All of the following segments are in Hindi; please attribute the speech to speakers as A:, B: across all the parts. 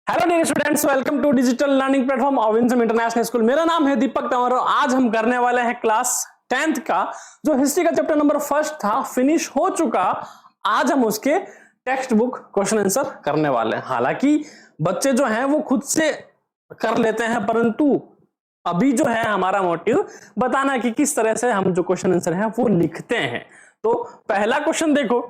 A: Hello dear students, welcome to digital learning platform Avinsam international school. मेरा नाम है दीपक तंवर और आज हम करने वाले हैं क्लास 10th का जो हिस्ट्री का चैप्टर नंबर फर्स्ट था, फिनिश हो चुका। आज हम उसके टेक्स्ट बुक क्वेश्चन आंसर करने वाले हैं। हालांकि बच्चे जो हैं वो खुद से कर लेते हैं, परंतु अभी जो है हमारा मोटिव बताना है कि किस तरह से हम जो क्वेश्चन आंसर है वो लिखते हैं। तो पहला क्वेश्चन देखो,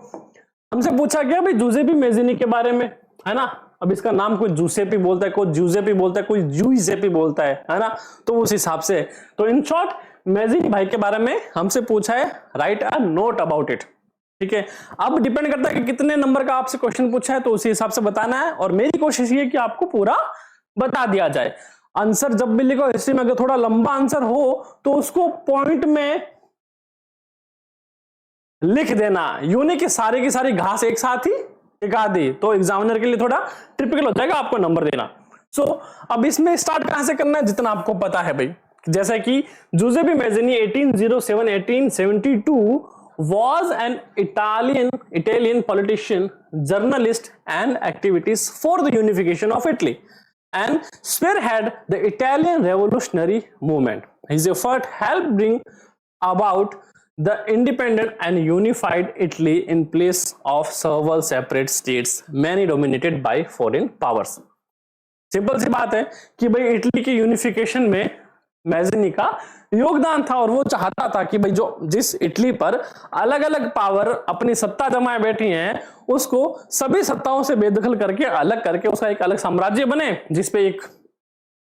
A: हमसे पूछा गया भाई जूजेपी मेज़िनी के बारे में, है ना। अब इसका नाम कोई जूसेपी बोलता है, कोई जूजेपी बोलता है, कोई जूइजेपी बोलता है ना। तो उस हिसाब से तो इन शॉर्ट मेज़िनी भाई के बारे में हमसे पूछा है, right a note about it. ठीक है, अब डिपेंड करता है कि कितने नंबर का आपसे क्वेश्चन पूछा है, तो उसी हिसाब से बताना है। और मेरी कोशिश ये कि आपको पूरा बता दिया जाए। आंसर जब भी लिखो हिस्ट्री में, अगर थोड़ा लंबा आंसर हो तो उसको पॉइंट में लिख देना, यूं नहीं कि सारी की सारी घास एक साथ ही टिका दी, तो एग्जामिनर के लिए थोड़ा टिपिकल हो जाएगा आपको नंबर देना। सो अब इसमें स्टार्ट कहां से करना है, जितना आपको पता है भाई। जैसे कि जूजेपी मेज़िनी 1807-1872 was an Italian politician, journalist and activist for the unification of Italy and spearhead the Italian revolutionary movement. His effort helped bring about the independent and unified Italy in place of several separate states, many dominated by foreign powers. Simple सी बात है कि भाई इटली की यूनिफिकेशन में मेज़िनी का योगदान था और वो चाहता था कि भाई जो जिस इटली पर अलग अलग पावर अपनी सत्ता जमाए बैठी हैं, उसको सभी सत्ताओं से बेदखल करके अलग करके उसका एक अलग साम्राज्य बने, जिसपे एक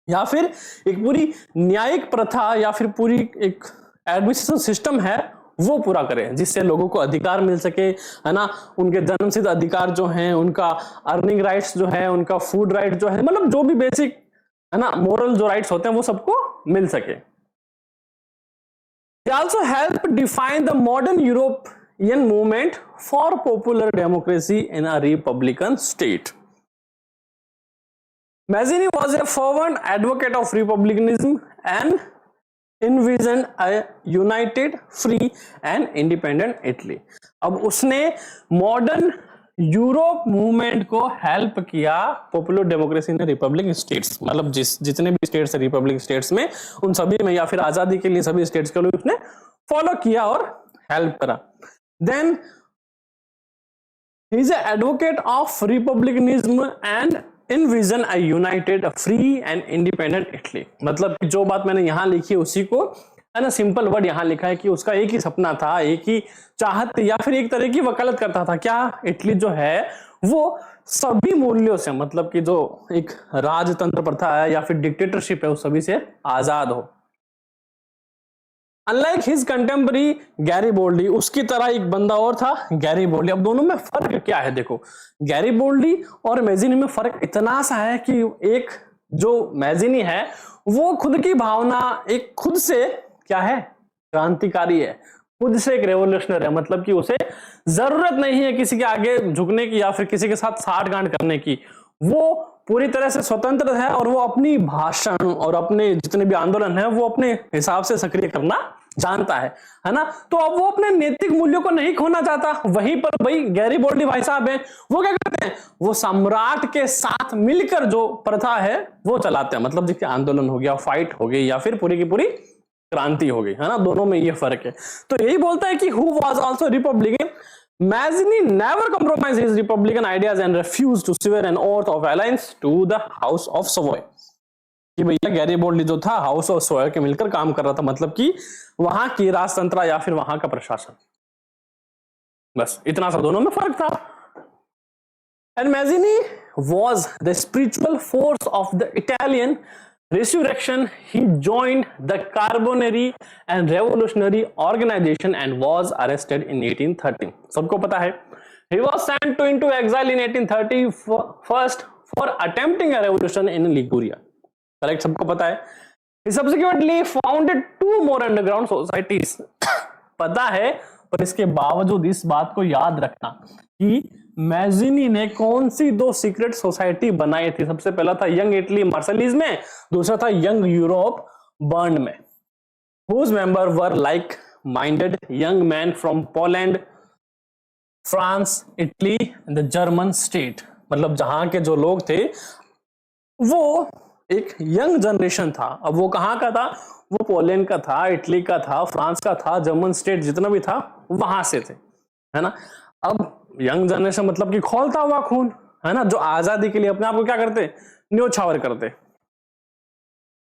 A: या फिर एक पूरी न्यायिक प्रथा या फिर पूरी एक एडमिनिस्ट्रेशन सिस्टम है वो पूरा करें, जिससे लोगों को अधिकार मिल सके, है ना। उनके जन्मसिद्ध अधिकार जो हैं, उनका अर्निंग राइट्स जो है, उनका फूड राइट जो है, मतलब जो भी बेसिक है ना मोरल जो राइट्स होते हैं वो सबको मिल सके। They also help define the modern European movement for popular democracy in a republican state. Mazzini was a fervent advocate of republicanism and envisioned a united, free and independent Italy. अब उसने मॉडर्न यूरोप मूवमेंट को हेल्प किया popular democracy in Republic states, मतलब जितने भी स्टेट्स है रिपब्लिक स्टेट्स में, उन सभी में या फिर आजादी के लिए सभी स्टेट्स के लिए उसने फॉलो किया और हेल्प करा। Then he is advocate of republicanism and envision a united, a free and independent Italy। मतलब जो बात मैंने यहां लिखी है उसी को, है ना, सिंपल वर्ड यहां लिखा है कि उसका एक ही सपना था, एक ही चाहत या फिर एक तरह की वकालत करता था, क्या इटली जो है वो सभी मूल्यों से, मतलब कि जो एक राजतंत्र प्रथा है या फिर डिक्टेटरशिप है, उस सभी से आजाद हो। अनलाइक हिज कंटेम्पररी गैरीबोल्डी, उसकी तरह एक बंदा और था गैरीबोल्डी। अब दोनों में फर्क क्या है, देखो गैरीबोल्डी और मेज़िनी में फर्क इतना सा है कि एक जो मेज़िनी है वो खुद की भावना, एक खुद से क्या है, क्रांतिकारी है, खुद से एक रेवोल्यूशनर है, मतलब कि उसे जरूरत नहीं है किसी के आगे झुकने की या फिर किसी के साथ साठगांठ करने की। वो पूरी तरह से स्वतंत्र है और वो अपनी भाषण और अपने जितने भी आंदोलन है वो अपने हिसाब से सक्रिय करना जानता है ना। तो अब वो अपने नैतिक मूल्यों को नहीं खोना चाहता। वहीं पर भाई गैरीबोल्डी भाई साहब हैं, वो क्या करते हैं, वो सम्राट के साथ मिलकर जो प्रथा है वो चलाते हैं, मतलब जिसके आंदोलन हो गया, फाइट हो गई या फिर पूरी की पूरी क्रांति हो गई, है ना। दोनों में ये फर्क है। तो यही बोलता है कि who was also Republican, Mazzini never compromised his republican ideas and refused to swear an oath of alliance to the House of Savoy। कि भैया गैरीबोल्डी जो था हाउस ऑफ सोय के मिलकर काम कर रहा था, मतलब कि वहां की राजतंत्र या फिर वहां का प्रशासन, बस इतना सा दोनों में फर्क था। And Mazzini was the spiritual force of the Italian resurrection. He joined the Carbonari and revolutionary organization and was arrested in 1813। सबको पता है। He was sent into exile in 1830 first for attempting a revolution in Liguria। Correct, सबको पता है। He subsequently founded 2 more underground societies। पता है, पर इसके बावजूद इस बात को याद रखना कि मेज़िनी ने कौन सी 2 सीक्रेट सोसाइटी बनाई थी। सबसे पहला था यंग इटली मार्शलीज में, दूसरा था यंग यूरोप बर्न में। Whose member were like minded young man from Poland, France, Italy and the German state. मतलब जहां के जो लोग थे वो एक यंग जनरेशन था। अब वो कहाँ का था? वो पोलैंड का था, इटली का था, फ्रांस का था, जर्मन स्टेट जितना भी था वहां से थे, है ना। अब यंग जनरेशन मतलब कि खौलता हुआ खून, है ना, जो आजादी के लिए अपने आप को क्या करते, न्योछावर करते।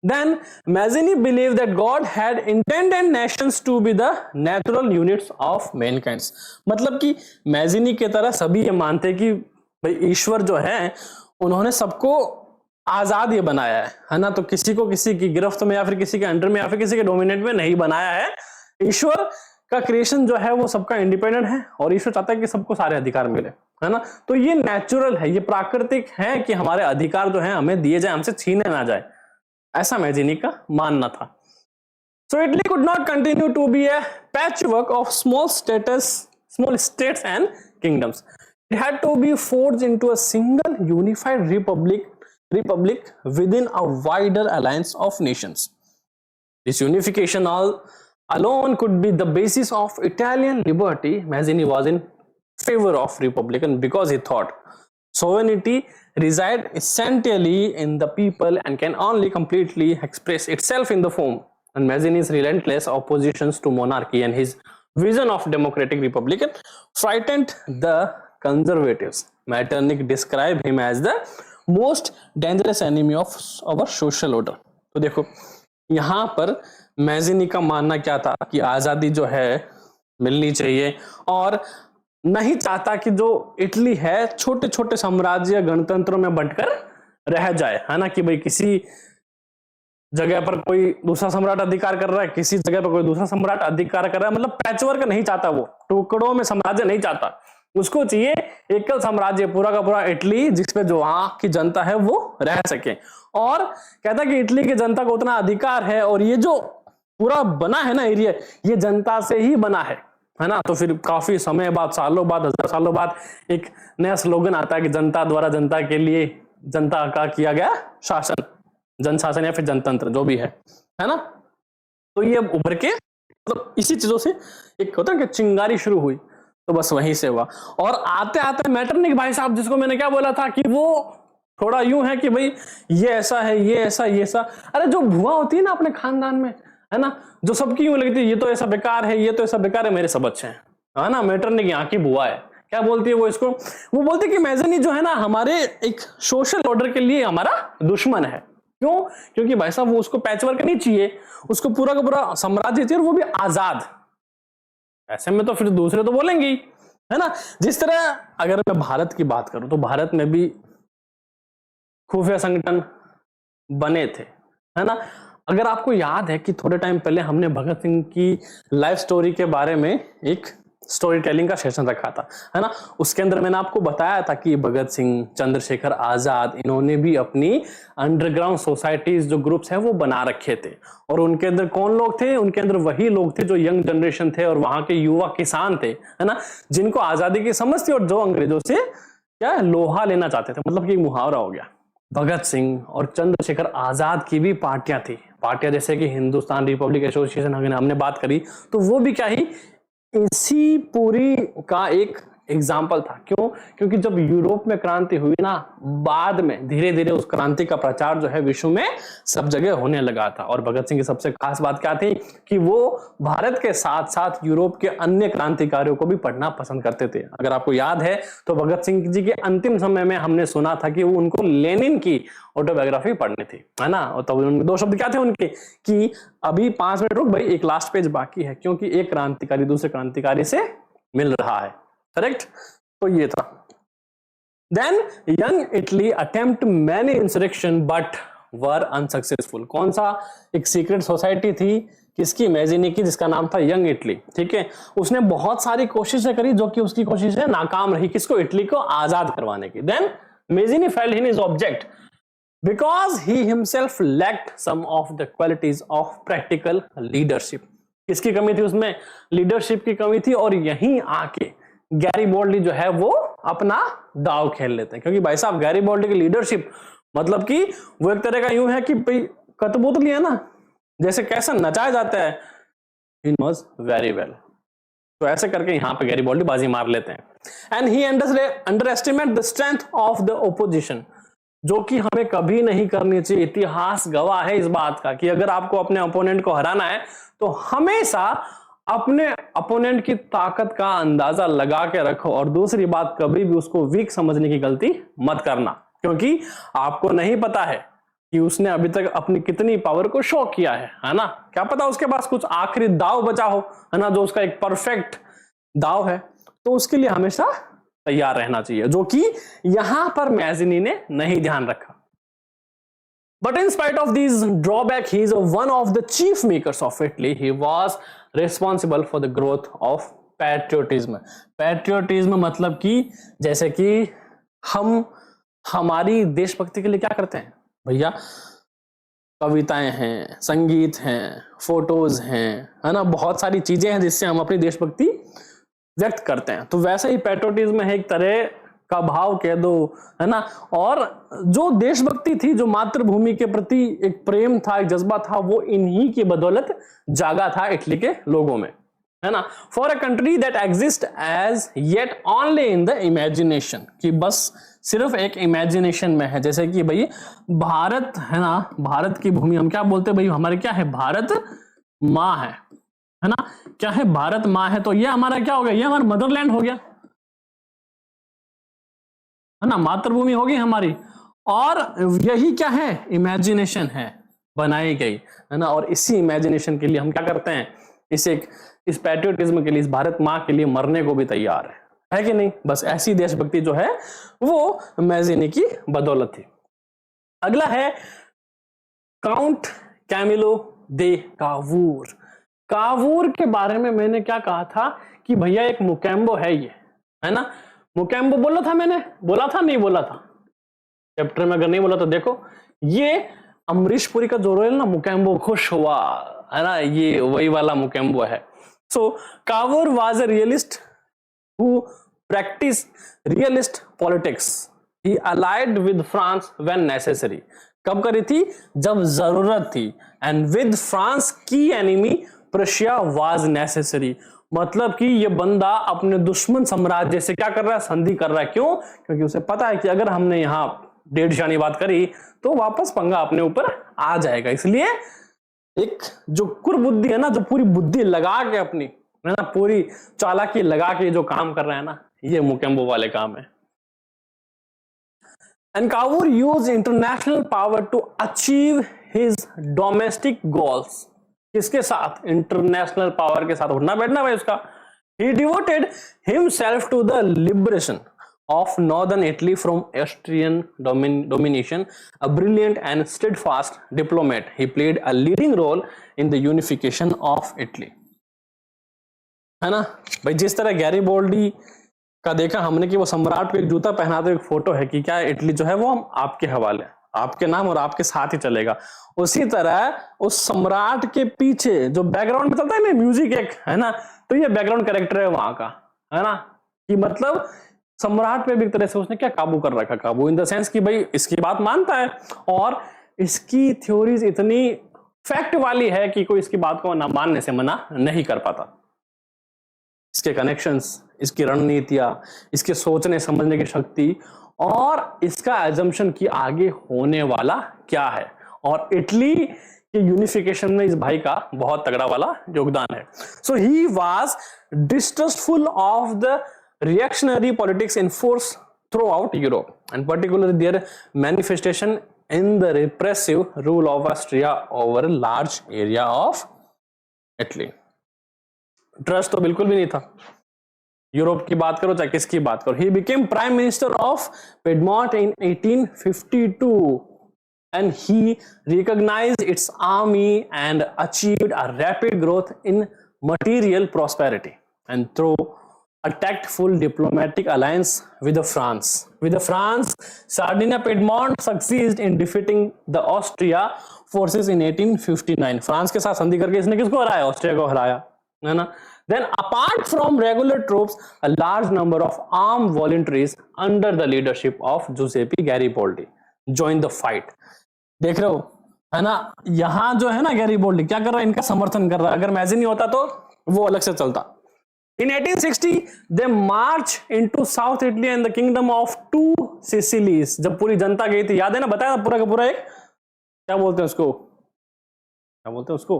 A: Then Mazzini believed that God had intended nations to be the natural units of mankind. मतलब कि मैजिनी के तरह सभी ये मानते कि भाई ईश्वर जो है उन्होंने सबको आजाद ये बनाया है ना, तो किसी को किसी की गिरफ्त में या फिर किसी के अंडर में या फिर किसी के डोमिनेट में नहीं बनाया है। ईश्वर का क्रिएशन जो है वो सबका इंडिपेंडेंट है और ईश्वर चाहता है कि सबको सारे अधिकार मिले, है ना। तो ये नेचुरल है, ये प्राकृतिक है कि हमारे अधिकार जो है हमें दिए जाए, हमसे छीने ना जाए, ऐसा मैजिनी का मानना था। So Italy could not continue to be a patchwork of small states and kingdoms. It had to be forged into a single unified republic within a wider alliance of nations. This unification alone could be the basis of Italian liberty. Mazzini was in favor of republican because he thought sovereignty reside essentially in the people and can only completely express itself in the form. And Mazzini's relentless oppositions to monarchy and his vision of democratic republican frightened the conservatives. Metternich described him as the most dangerous enemy of our social order. तो देखो यहां पर मैजिनी का मानना क्या था कि आजादी जो है मिलनी चाहिए और नहीं चाहता कि जो इटली है छोटे छोटे साम्राज्य गणतंत्रों में बंटकर रह जाए, है ना, कि भाई किसी जगह पर कोई दूसरा सम्राट अधिकार कर रहा है, किसी जगह पर कोई दूसरा सम्राट अधिकार कर रहा है, मतलब पैचवर्क नहीं चाहता, वो टुकड़ों में साम्राज्य नहीं चाहता, उसको चाहिए एकल साम्राज्य पूरा का पूरा इटली जिसपे जो वहां की जनता है वो रह सके। और कहता कि इटली की जनता को उतना अधिकार है और ये जो पूरा बना है ना एरिया, ये जनता से ही बना है ना। तो फिर काफी समय बाद, सालों बाद, हजार सालों बाद एक नया स्लोगन आता है कि जनता द्वारा जनता के लिए, जनता का किया गया शासन, जनशासन या फिर जनतंत्र जो भी है ना। तो ये उभर के मतलब इसी चीजों से एक होता है कि चिंगारी शुरू हुई, तो बस वहीं से हुआ। और आते आते मैटरनिक भाई साहब, जिसको मैंने क्या बोला था कि वो थोड़ा यूं है कि भाई ये ऐसा है, ये ऐसा, ये ऐसा, अरे जो भुआ होती है ना अपने खानदान में, है ना, जो सबकी यूं लगती है ये तो ऐसा बेकार है, ये तो ऐसा बेकार है, मेरे सब अच्छे हैं, है ना। मैटरनिक यहाँ की बुआ है, क्या बोलती है वो इसको, वो बोलती है कि मैजिनी जो है ना हमारे एक सोशल ऑर्डर के लिए हमारा दुश्मन है। क्यों? क्योंकि भाई साहब वो उसको पैचवर्क नहीं चाहिए, उसको पूरा का पूरा साम्राज्य चाहिए और वो भी आजाद। ऐसे में तो फिर दूसरे तो बोलेंगे ही, है ना। जिस तरह अगर मैं भारत की बात करूं तो भारत में भी खुफिया संगठन बने थे, है ना। अगर आपको याद है कि थोड़े टाइम पहले हमने भगत सिंह की लाइफ स्टोरी के बारे में एक स्टोरी टेलिंग का सेशन रखा था, है ना। उसके अंदर मैंने आपको बताया था कि भगत सिंह, चंद्रशेखर आजाद, इन्होंने भी अपनी अंडरग्राउंड सोसाइटीज जो ग्रुप्स हैं वो बना रखे थे। और उनके अंदर कौन लोग थे? उनके अंदर वही लोग थे जो यंग जनरेशन थे और वहां के युवा किसान थे, है ना, जिनको आजादी की समझ थी और जो अंग्रेजों से क्या लोहा लेना चाहते थे। मतलब कि मुहावरा हो गया। भगत सिंह और चंद्रशेखर आजाद की भी पार्टियां थी, पार्टियां जैसे कि हिंदुस्तान रिपब्लिक एसोसिएशन हमने बात करी, तो वो भी क्या ही इसी पूरी का एक एग्जाम्पल था। क्यों? क्योंकि जब यूरोप में क्रांति हुई ना, बाद में धीरे धीरे उस क्रांति का प्रचार जो है विश्व में सब जगह होने लगा था। और भगत सिंह की सबसे खास बात क्या थी कि वो भारत के साथ साथ यूरोप के अन्य क्रांतिकारियों को भी पढ़ना पसंद करते थे। अगर आपको याद है तो भगत सिंह जी के अंतिम समय में हमने सुना था कि वो उनको लेनिन की ऑटोबायोग्राफी पढ़नी थी, है ना। और तब दो शब्द क्या थे उनके कि अभी 5 मिनट रुक भाई, एक लास्ट पेज बाकी है, क्योंकि एक क्रांतिकारी दूसरे क्रांतिकारी से मिल रहा है। करेक्ट? तो ये था। Then young Italy attempt many insurrection but were unsuccessful. कौन सा? एक सीक्रेट सोसाइटी थी किसकी? मैजिनी की, जिसका नाम था यंग इटली। ठीक है, उसने बहुत सारी कोशिशें करी जो कि उसकी कोशिशें नाकाम रही। किसको? इटली को आजाद करवाने की। Then Mazzini failed in his object because he himself lacked some of the qualities of practical leadership. किसकी कमी थी उसमें? लीडरशिप की कमी थी। और यहीं आके गैरीबोल्डी जो है वो अपना दाव खेल लेते हैं, क्योंकि भाई साहब गैरीबोल्डी की लीडरशिप मतलब कि वो एक तरह का यूं है कि भाई कठपुतली है ना, जैसे कैसे नचाया जाता है, he knows very well। तो ऐसे करके यहां पे गैरीबोल्डी बाजी मार लेते हैं। And he underestimate the strength of the opposition. जो कि हमें कभी नहीं करनी चाहिए। इतिहास गवाह है इस बात का कि अगर आपको अपने अपोनेंट को हराना है तो हमेशा अपने अपोनेंट की ताकत का अंदाजा लगा के रखो, और दूसरी बात, कभी भी उसको वीक समझने की गलती मत करना, क्योंकि आपको नहीं पता है कि उसने अभी तक अपनी कितनी पावर को शो किया है ना। क्या पता उसके पास कुछ आखिरी दाव बचा हो, है ना, जो उसका एक परफेक्ट दाव है। तो उसके लिए हमेशा तैयार रहना चाहिए, जो कि यहां पर मैजिनी ने नहीं ध्यान रखा। But in spite of these drawbacks, he is one of the chief makers of Italy. He was responsible for the growth of patriotism. Patriotism मतलब कि जैसे कि हम हमारी देशभक्ति के लिए क्या करते हैं भैया, कविताएं हैं, संगीत हैं, फोटोज हैं, है ना, बहुत सारी चीजें हैं जिससे हम अपनी देशभक्ति व्यक्त करते हैं। तो वैसे ही पैट्रियोटिज्म है एक तरह का भाव कह दो, है ना। और जो देशभक्ति थी, जो मातृभूमि के प्रति एक प्रेम था, एक जज्बा था, वो इन्हीं की बदौलत जागा था इटली के लोगों में, है ना। For a country that exist as yet only in the imagination, कि बस सिर्फ एक इमेजिनेशन में है। जैसे कि भाई भारत है ना, भारत की भूमि हम क्या बोलते हैं भाई, हमारे क्या है, भारत माँ है ना, क्या है, भारत माँ है। तो ये हमारा क्या हो गया, ये हमारा मदरलैंड हो गया, है ना, मातृभूमि होगी हमारी। और यही क्या है, इमेजिनेशन है, बनाई गई, है ना। और इसी इमेजिनेशन के लिए हम क्या करते हैं, इस पैट्रियोटिज्म के लिए, इस भारत माँ के लिए मरने को भी तैयार है कि नहीं। बस ऐसी देशभक्ति जो है वो मैजिनी की बदौलत थी। अगला है Count Camillo de Cavour. Cavour के बारे में मैंने क्या कहा था कि भैया एक मुकेम्बो है ये, है ना। मुकेम्बो बोला था मैंने, बोला था नहीं बोला था चैप्टर में, अगर नहीं बोला तो देखो। ये अमरीश पुरी का जो रोल ना, मुकेम्बो खुश हुआ, है ना, ये वही वाला मुकेम्बो है। So Cavour was a realist who practice realist politics. He allied with France when necessary. कब करी थी, जब जरूरत थी। एंड विद फ्रांस की एनिमी प्रशिया वाज नेसेसरी। मतलब कि ये बंदा अपने दुश्मन साम्राज्य से क्या कर रहा है, संधि कर रहा है। क्यों, क्योंकि उसे पता है कि अगर हमने यहां डेढ़ शानी बात करी तो वापस पंगा अपने ऊपर आ जाएगा। इसलिए एक जो कुरबुद्धि है ना, जो पूरी बुद्धि लगा के अपनी, है ना, पूरी चालाकी लगा के जो काम कर रहा है ना, ये मुकेम्बो वाले काम है। And Cavour use international power to achieve his domestic goals. किसके साथ, इंटरनेशनल पावर के साथ, उठना बैठना भाई उसका। He devoted himself to the liberation of northern Italy from Austrian domination. A brilliant and steadfast diplomat, he played a leading role in the unification of Italy. है ना भाई, जिस तरह गैरीबोल्डी का देखा हमने कि वो सम्राट को एक जूता पहनाते एक फोटो है कि क्या इटली जो है वो हम आपके हवाले, आपके नाम और आपके साथ ही चलेगा। उसी तरह उस सम्राट के पीछे जो बैकग्राउंड में चलता है ना म्यूजिक एक, है ना, तो ये बैकग्राउंड कैरेक्टर है वहां का, है ना, कि मतलब सम्राट पे भी एक तरह से उसने क्या काबू कर रखा, काबू इन द सेंस कि भाई इसकी बात मानता है और इसकी थ्योरीज इतनी फैक्ट वाली है कि कोई इसकी बात को ना मानने से मना नहीं कर पाता। इसके कनेक्शंस, इसकी रणनीतियां, इसके सोचने समझने की शक्ति और इसका एजम्पशन कि आगे होने वाला क्या है, और इटली के यूनिफिकेशन में इस भाई का बहुत तगड़ा वाला योगदान है। So he was distrustful of the reactionary politics in force throughout Europe and particularly their manifestation in the repressive rule of Austria over large area of Italy. Trust तो बिल्कुल भी नहीं था, यूरोप की बात करो चाहे किसकी बात करो। He became prime minister of Piedmont in 1852 and he recognized its army and achieved a rapid growth in material prosperity and through a tactful diplomatic alliance with France. With France, Sardinia Piedmont succeeded in defeating the Austria forces in 1859. France के साथ संधि करके इसने किसको हराया, ऑस्ट्रिया को हराया, है ना। Then apart from regular troops, a large number of armed voluntaries under the leadership of Giuseppe Garibaldi joined the fight. देख रहे हो, है ना, यहां जो है ना गैरीबोल्डी क्या कर रहा है, इनका समर्थन कर रहा है। अगर मैजिनी होता तो वो अलग से चलता, In 1860 they march into South Italy and the kingdom of two Sicilies. जब पूरी जनता गई थी, याद है ना, बताया पूरा का पूरा, एक क्या बोलते हैं उसको, क्या बोलते हैं उसको,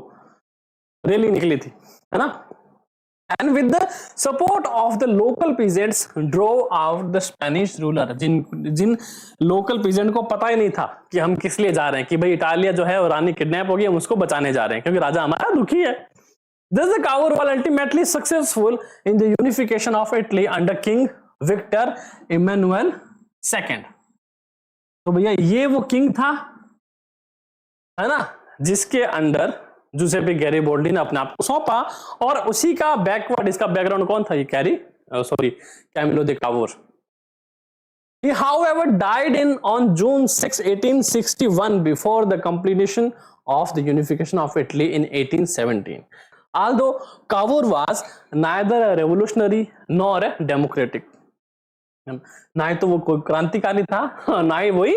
A: रैली निकली थी, है ना। And with the support of the local peasants drove out the Spanish ruler. जिन लोकल peasant को पता ही नहीं था कि हम किस लिए जा रहे हैं, कि भाई इटालिया जो है वो रानी किडनैप हो गई, हम उसको बचाने जा रहे हैं क्योंकि राजा हमारा दुखी है। Thus the Cavour was ultimately successful in the unification of Italy under King Victor Emmanuel II. तो भैया ये वो किंग था, है ना, जिसके अंडर जूसेपे गैरिबोल्डी ने अपने आप को सौंपा, और उसी का बैकवर्ड, इसका बैकग्राउंड कौन था, ये Camillo de Cavour. He however died on June 6, 1861 before the completion of the unification of Italy in 1817. Although Cavour was neither a revolutionary nor a democratic, ना ही तो वो कोई क्रांतिकारी था, ना ही वही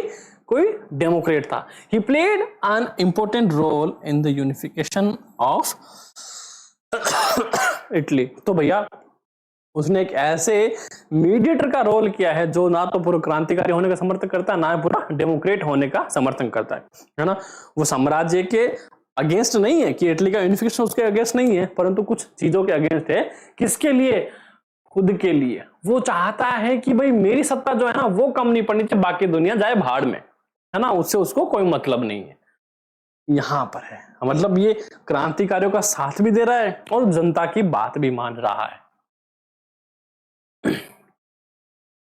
A: कोई डेमोक्रेट था। He played an important role in the unification of Italy. तो भैया उसने एक ऐसे मीडिएटर का रोल किया है जो ना तो पूरा क्रांतिकारी होने का समर्थन करता है, ना पूरा डेमोक्रेट होने का समर्थन करता है ना। वो साम्राज्य के अगेंस्ट नहीं है कि इटली का यूनिफिकेशन उसके अगेंस्ट नहीं है, परंतु कुछ चीजों के अगेंस्ट है। किसके लिए? खुद के लिए। वो चाहता है कि भाई मेरी सत्ता जो है ना वो कम नहीं पड़नी चाहिए, बाकी दुनिया जाए भाड़ में, है ना, उससे उसको कोई मतलब नहीं है। यहां पर है मतलब ये क्रांतिकारियों का साथ भी दे रहा है और जनता की बात भी मान रहा है।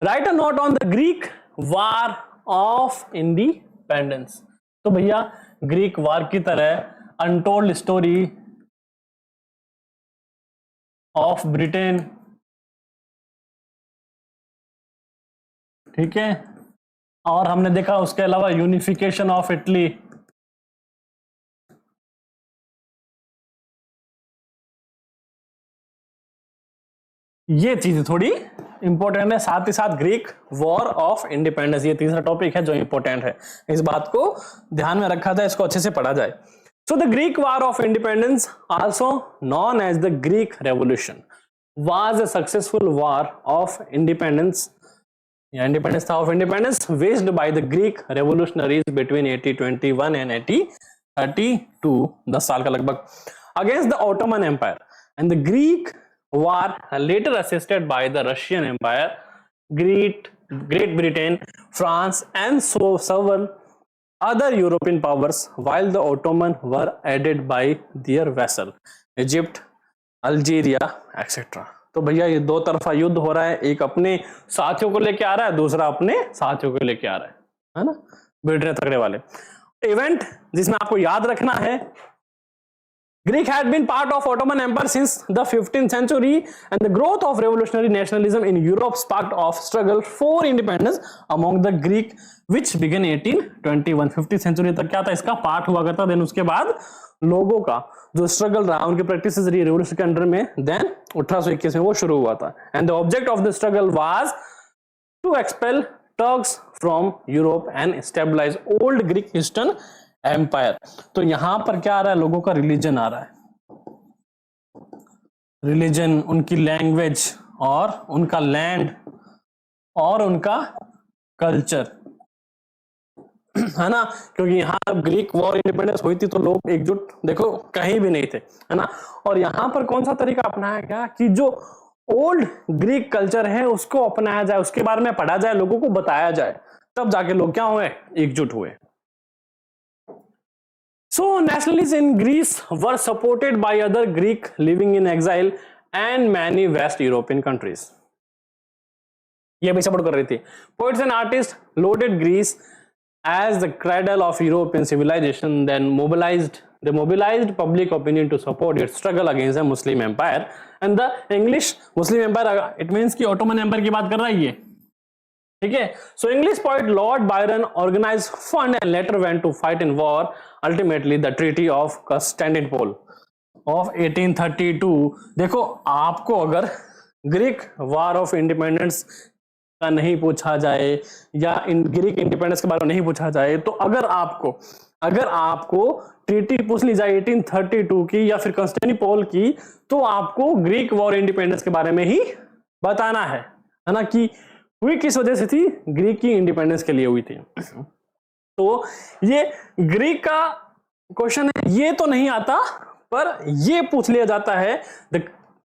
A: Right a note on the Greek war of independence. तो भैया ग्रीक वार की तरह अनटोल्ड स्टोरी ऑफ ब्रिटेन, ठीक है, और हमने देखा उसके अलावा यूनिफिकेशन ऑफ इटली, ये चीज थोड़ी इंपॉर्टेंट है। साथ ही साथ ग्रीक वॉर ऑफ इंडिपेंडेंस, ये तीसरा टॉपिक है जो इंपॉर्टेंट है, इस बात को ध्यान में रखा जाए, इसको अच्छे से पढ़ा जाए। So the Greek war of independence also known as the Greek revolution was a successful war of independence, independence था of independence waged by the Greek revolutionaries between 1821 and 1832, 10 साल का लगभग, against the Ottoman Empire. And the Greek war later assisted by the Russian Empire, Great Britain, France and so several other European powers, while the Ottoman were aided by their vassal Egypt, Algeria etc. तो भैया ये दो तरफा युद्ध हो रहा है, एक अपने साथियों को लेके आ रहा है, दूसरा अपने साथियों को लेके आ रहा है ना, भिड़ने तगड़े वाले। इवेंट जिसमें आपको याद रखना है, Greek had been part of Ottoman Empire since the 15th century, and the growth of revolutionary nationalism in Europe sparked off struggle for independence among the Greek, which began 1821. 15th century तक क्या था, इसका पार्ट हुआ करता। देन उसके बाद लोगों का जो स्ट्रगल रहा, उनकी प्रैक्टिसेस रही रेवोल्यूशन के अंडर में, देन 1821 में वो शुरू हुआ था। And the object of the struggle was to expel Turks from Europe and stabilise old Greek eastern empire. तो यहां पर क्या आ रहा है, लोगों का रिलीजन आ रहा है, रिलीजन, उनकी लैंग्वेज और उनका लैंड और उनका कल्चर, है ना, क्योंकि यहां ग्रीक वॉर इंडिपेंडेंस हुई थी तो लोग एकजुट देखो कहीं भी नहीं थे, है ना। और यहां पर कौन सा तरीका अपनाया गया कि जो ओल्ड ग्रीक कल्चर है उसको अपनाया जाए, उसके बारे में पढ़ा जाए, लोगों को बताया जाए, तब जाके लोग क्या हुए, एकजुट हुए। So nationalists in Greece were supported by other Greek living in exile and many West European countries. ये भी सपोर्ट कर रही थी। Poets and artists lauded Greece as the cradle of European civilization, then mobilized public opinion to support its struggle against the Muslim Empire and the English Muslim Empire. It means कि Ottoman Empire की बात कर रहा है ये, ठीक है। So English poet Lord Byron organise fund and later went to fight in war, ultimately the treaty of Constantinople of 1832। देखो आपको अगर ग्रीक वार ऑफ इंडिपेंडेंस का नहीं पूछा जाए या ग्रीक इंडिपेंडेंस के बारे में नहीं पूछा जाए, तो अगर आपको ट्रीटी पूछ ली जाए 1832 की या फिर कॉन्स्टेंटिनोपल की, तो आपको ग्रीक वॉर इंडिपेंडेंस के बारे में ही बताना है ना, कि हुई किस वजह से थी, ग्रीक की इंडिपेंडेंस के लिए हुई थी। तो ये ग्रीक का क्वेश्चन है, ये तो नहीं आता, पर ये पूछ लिया जाता है the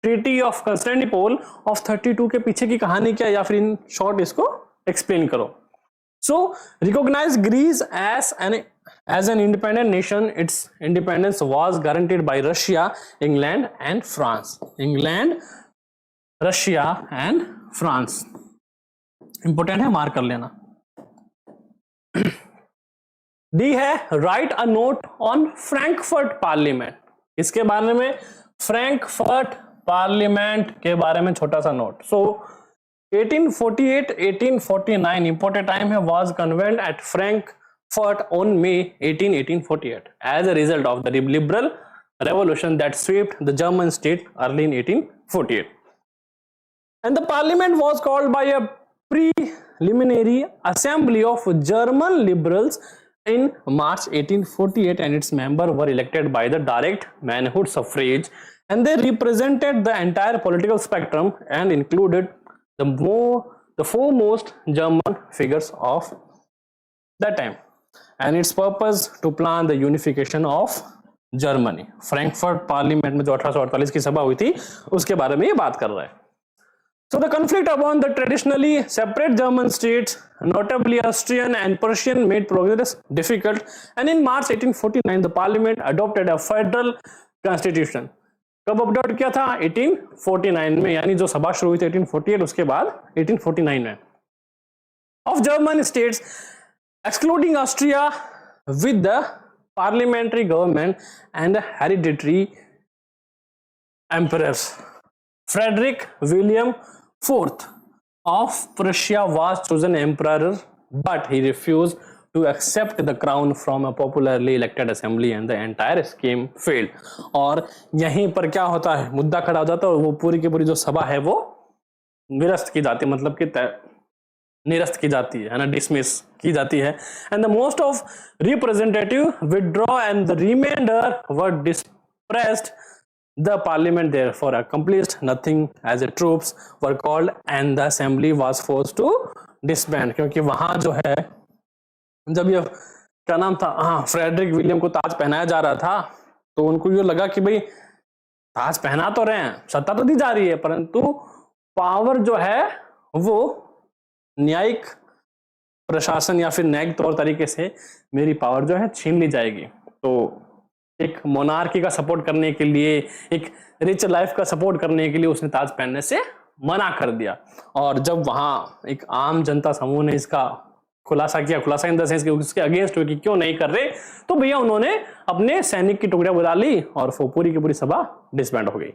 A: treaty of Constantinople of 32 के पीछे की कहानी क्या, या फिर इन शॉर्ट इसको एक्सप्लेन करो। So recognize Greece as an independent nation. Its independence was guaranteed by Russia, England and France. England, Russia and France. Important है, मार्क कर लेना। डी है right a note on Frankfurt parliament. इसके बारे में, फ्रैंकफर्ट पार्लियामेंट के बारे में छोटा सा नोट। सो 1848-1849 इंपोर्टेंट टाइम है, was convened at Frankfurt on May 18, 1848 as a result of the liberal revolution that swept the German state early in 1848. And the parliament was called by a preliminary assembly of German liberals in March 1848, and its members were elected by the direct manhood suffrage, and they represented the entire political spectrum and included the foremost German figures of that time, and its purpose to plan the unification of Germany. Frankfurt parliament में जो 1848 की सभा हुई थी, उसके बारे में ये बात कर रहा है। So the conflict among the traditionally separate German states, notably Austrian and Prussian, made progress difficult, and in March 1849 the parliament adopted a federal constitution. कब अडॉप्ट किया था? 1849 में, यानी जो सभा शुरू हुई थी 1848, उसके बाद 1849 में। Of German states excluding Austria, with the parliamentary government and hereditary emperors. Frederick William IV of Prussia was chosen emperor, but he refused to accept the crown from a popularly elected assembly, and the entire scheme failed. और यहीं पर क्या होता है, मुद्दा खड़ा हो जाता है, और वो पूरी की पूरी जो सभा है वो निरस्त की जाती है, मतलब कि निरस्त की जाती है ना, डिसमिस की जाती है। And the most of representative withdraw and the remainder were dispersed. The parliament therefore accomplished nothing as the troops were called and the assembly was forced to disband. क्योंकि वहां जो है, जब ये क्या नाम था, हाँ, फ्रेडरिक विलियम को ताज पहनाया जा रहा था, तो उनको ये लगा कि भाई ताज पहना तो रहे हैं, सत्ता तो दी जा रही है, परंतु पावर जो है वो न्यायिक प्रशासन या फिर न्यायिक तौर तरीके से मेरी पावर जो है छीन ली जाएगी। तो एक मोनार्की का सपोर्ट करने के लिए, एक रिच लाइफ का सपोर्ट करने के लिए उसने ताज पहनने से मना कर दिया। और जब वहां एक आम जनता समूह ने इसका खुलासा किया, खुलासा इन द सेंस कि उसके अगेंस्ट हुए कि क्यों नहीं कर रहे, तो भैया उन्होंने अपने सैनिक की टुकड़ियां बुला ली और पूरी की पूरी सभा डिसबैंड हो गई।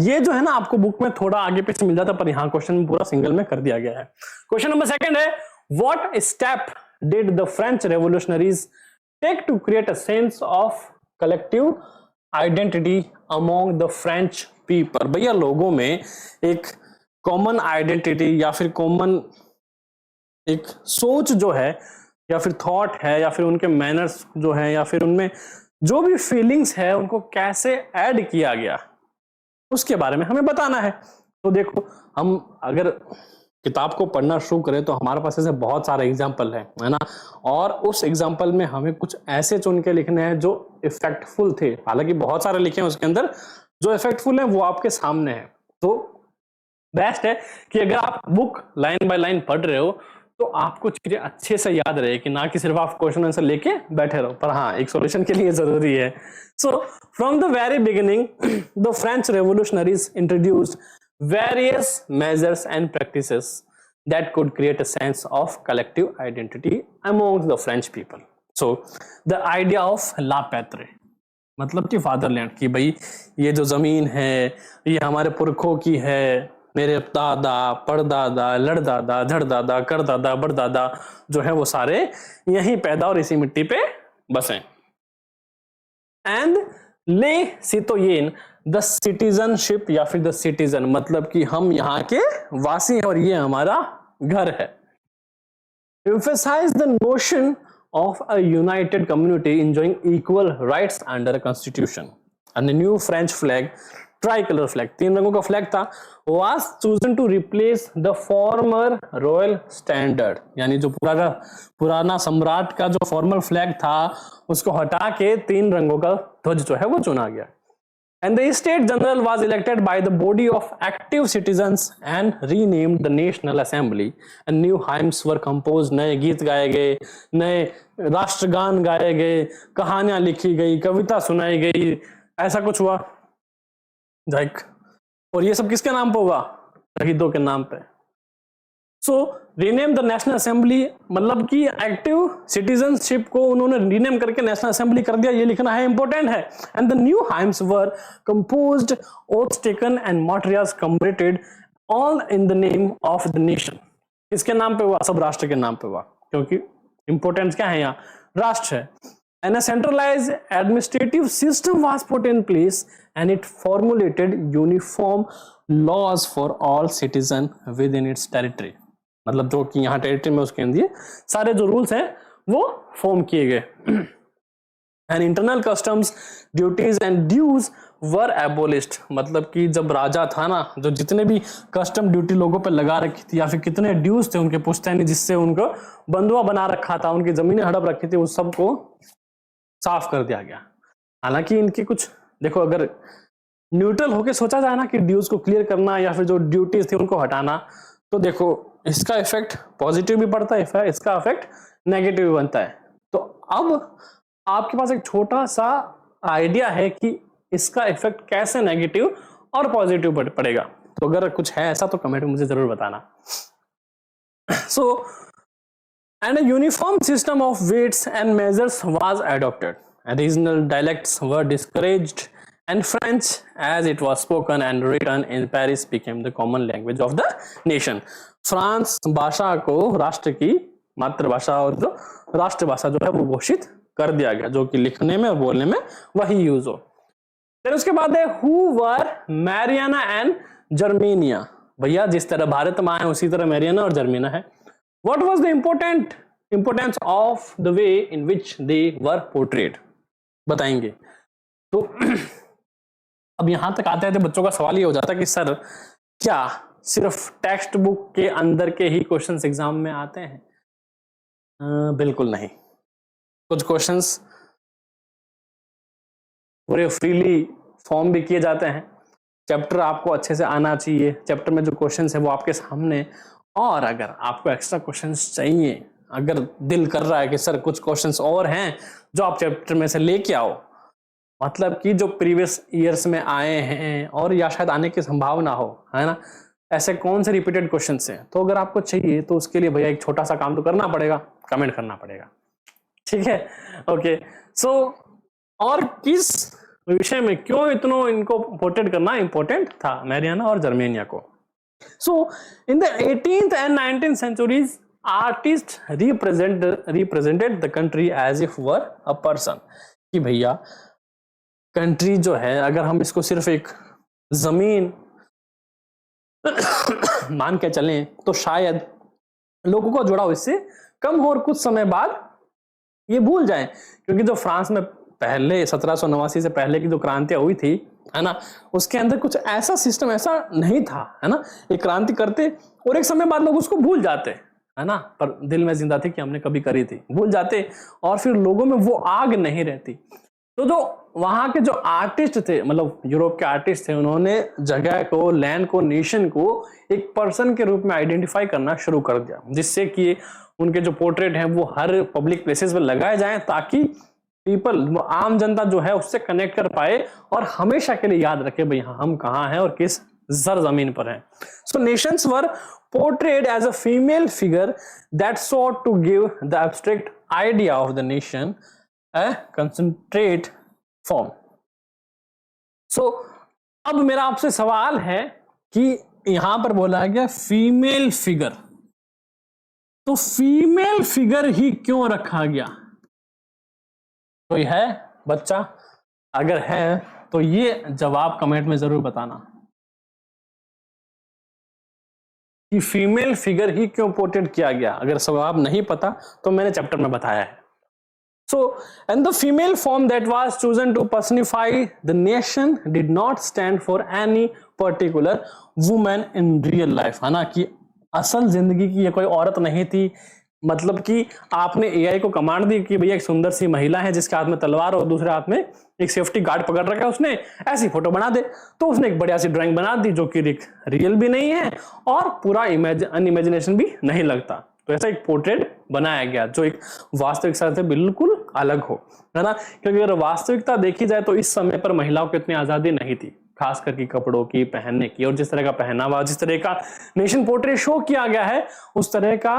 A: ये जो है ना, आपको बुक में थोड़ा आगे पीछे मिल जाता, पर यहां क्वेश्चन में पूरा सिंगल में कर दिया गया है। क्वेश्चन नंबर सेकंड है, what step did the French revolutionaries take to create a sense of collective identity among the French people? भैया लोगों में एक कॉमन आइडेंटिटी या फिर कॉमन एक सोच जो है, या फिर थॉट है, या फिर उनके मैनर्स जो है, या फिर उनमें जो भी फीलिंग्स है, उनको कैसे ऐड किया गया, उसके बारे में हमें बताना है। तो देखो, हम अगर किताब को पढ़ना शुरू करें तो हमारे पास ऐसे बहुत सारे एग्जाम्पल है ना, और उस एग्जाम्पल में हमें कुछ ऐसे चुन के लिखने हैं जो इफेक्टफुल थे। हालांकि बहुत सारे लिखे हैं उसके अंदर, जो इफेक्टफुल है वो आपके सामने है। तो बेस्ट है कि अगर आप बुक लाइन बाय लाइन पढ़ रहे हो तो आपको चीजें अच्छे से याद रहे, कि ना कि सिर्फ आप क्वेश्चन आंसर लेके बैठे रहो, पर हाँ, एक सॉल्यूशन के लिए जरूरी है। So from the very beginning the French revolutionaries introduced various measures and practices that could create a sense of collective identity among the French people. So the idea of la patrie, मतलब कि फादरलैंड, की भाई ये जो जमीन है ये हमारे पुरखों की है, मेरे दादा, परदादा, लड़दादा, झड़दादा, करदादा, बड़दादा जो है वो सारे यहीं पैदा और इसी मिट्टी पे बसे। And ले सितोयेन द सिटीजनशिप या फिर द सिटीजन, मतलब कि हम यहाँ के वासी हैं और ये हमारा घर है। emphasize the notion of a united community enjoying equal rights under a constitution, and the new French flag, tricolor flag, तीन रंगों का फ्लैग था, was chosen to replace the former royal standard, यानी जो पुराना सम्राट का जो फॉर्मल फ्लैग था उसको हटा के तीन रंगों का ध्वज जो है वो चुना गया। And the State General was elected by the body of active citizens and renamed the National Assembly. And new hymns were composed, नए गीत गाए गए, नए राष्ट्रगान गाए गए, कहानियां लिखी गई, कविता सुनाई गई, ऐसा कुछ हुआ। और ये सब किसके नाम पे हुआ? शहीदों के नाम पे। सो रीनेम द नेशनल असेंबली, मतलब कि एक्टिव सिटीजनशिप को उन्होंने रीनेम करके नेशनल असेंबली कर दिया, ये लिखना है, इंपॉर्टेंट है। And the new hymns were composed, oaths taken and martyrs commemorated, all in the name of the nation. किसके नाम पे हुआ? सब राष्ट्र के नाम पे हुआ, क्योंकि इंपॉर्टेंस क्या है यहाँ? राष्ट्र है। And a centralized administrative system was put in place, and it formulated uniform laws for all citizens within its territory. मतलब जो कि यहाँ टेरिटरी में उसके अंदर सारे जो रूल्स हैं वो फॉर्म किए गए। And internal customs, duties and dues were abolished, मतलब कि जब राजा था ना, जो जितने भी कस्टम ड्यूटी लोगों पे लगा रखी थी या फिर कितने ड्यूज थे उनके पुश्तैनी, जिससे उनको बंधुआ बना रखा था, उनकी जमीनें हड़प रखी थी, उस सबको साफ कर दिया गया। हालांकि इनकी कुछ देखो, अगर न्यूट्रल होके सोचा जाए ना कि ड्यूज को क्लियर करना या फिर जो ड्यूटीज थी उनको हटाना, तो देखो इसका इफेक्ट पॉजिटिव भी पड़ता है, इसका इफेक्ट नेगेटिव भी बनता है। तो अब आपके पास एक छोटा सा आइडिया है कि इसका इफेक्ट कैसे नेगेटिव और पॉजिटिव पड़ेगा। तो अगर कुछ है ऐसा तो कमेंट में मुझे जरूर बताना। सो and a uniform system of weights and measures was adopted. Regional dialects were discouraged, and French, as it was spoken and written in Paris, became the common language of the nation. France भाषा को राष्ट्र की मातृभाषा और जो राष्ट्रभाषा जो है वो घोषित कर दिया गया, जो कि लिखने में और बोलने में वही यूज हो। फिर उसके बाद है who were Mariana and Germania. भैया जिस तरह भारत में आए उसी तरह मैरियाना और जर्मेनिया है। What was the importance of the way in which they were portrayed? बताएंगे। तो अब यहां तक आते हैं तो बच्चों का सवाल ये हो जाता है कि सर क्या सिर्फ टेक्स्ट बुक के अंदर के ही क्वेश्चंस एग्जाम में आते हैं? बिल्कुल नहीं। कुछ क्वेश्चंस पूरे फ्रीली फॉर्म भी किए जाते हैं। चैप्टर आपको अच्छे से आना चाहिए, चैप्टर में जो क्वेश्चंस है वो आपके सामने, और अगर आपको एक्स्ट्रा क्वेश्चंस चाहिए, अगर दिल कर रहा है कि सर कुछ क्वेश्चंस और हैं जो आप चैप्टर में से लेके आओ, मतलब कि जो प्रीवियस ईयर्स में आए हैं और या शायद आने की संभावना हो, है ना, ऐसे कौन से रिपीटेड क्वेश्चंस हैं, तो अगर आपको चाहिए तो उसके लिए भैया एक छोटा सा काम तो करना पड़ेगा, कमेंट करना पड़ेगा। ठीक है, ओके। सो और किस विषय में क्यों इतना इनको पोर्ट्रेट करना इंपॉर्टेंट था, मैरियाना और जर्मेनिया को? So in the 18th and 19th centuries, artists represented the country as if were a person। कि भैया कंट्री जो है, अगर हम इसको सिर्फ एक जमीन मान के चलें तो शायद लोगों को जुड़ा इससे कम हो और कुछ समय बाद ये भूल जाएं, क्योंकि जो फ्रांस में पहले 1789 से पहले की जो क्रांतियां हुई थी, है ना, उसके अंदर कुछ ऐसा सिस्टम ऐसा नहीं था, है ना। एक क्रांति करते और एक समय बाद लोग उसको भूल जाते, है ना, पर दिल में जिंदा थी कि हमने कभी करी थी, भूल जाते, और फिर लोगों में वो आग नहीं रहती। तो जो वहां के जो आर्टिस्ट थे, मतलब यूरोप के आर्टिस्ट थे, उन्होंने जगह को, लैंड को, नेशन को एक पर्सन के रूप में आइडेंटिफाई करना शुरू कर दिया, जिससे कि उनके जो पोर्ट्रेट हैं वो हर पब्लिक प्लेसेस पे लगाए जाएं, ताकि पीपल, आम जनता जो है उससे कनेक्ट कर पाए और हमेशा के लिए याद रखे भाई हम कहाँ हैं और किस जमीन पर हैं। So nations were portrayed as a female figure that sought to give the abstract idea of the nation a concentrate form। सो अब मेरा आपसे सवाल है कि यहां पर बोला गया फीमेल फिगर, तो फीमेल फिगर ही क्यों रखा गया? कोई है बच्चा अगर है तो ये जवाब कमेंट में जरूर बताना कि फीमेल फिगर ही क्यों पोर्ट्रेट किया गया। अगर जवाब नहीं पता तो मैंने चैप्टर में बताया है। So, and the female form that was chosen to personify the nation did not stand for any particular woman in real life, है ना, कि असल जिंदगी की ये कोई औरत नहीं थी। मतलब कि आपने एआई को कमांड दी कि भैया एक सुंदर सी महिला है जिसके हाथ में तलवार और दूसरे हाथ में एक सेफ्टी गार्ड पकड़ रखा है, उसने ऐसी फोटो बना दे, तो उसने एक बढ़िया सी ड्राइंग बना दी जो कि रियल भी नहीं है और पूरा अनइमेजिनेशन भी नहीं लगता। तो ऐसा एक पोर्ट्रेट बनाया गया जो एक वास्तविकता से बिल्कुल अलग हो, है ना। क्योंकि अगर वास्तविकता देखी जाए तो इस समय पर महिलाओं को इतनी आजादी नहीं थी, खास करके कपड़ों की, पहनने की, और जिस तरह का पहनावा, जिस तरह का नेशन पोर्ट्रेट शो किया गया है, उस तरह का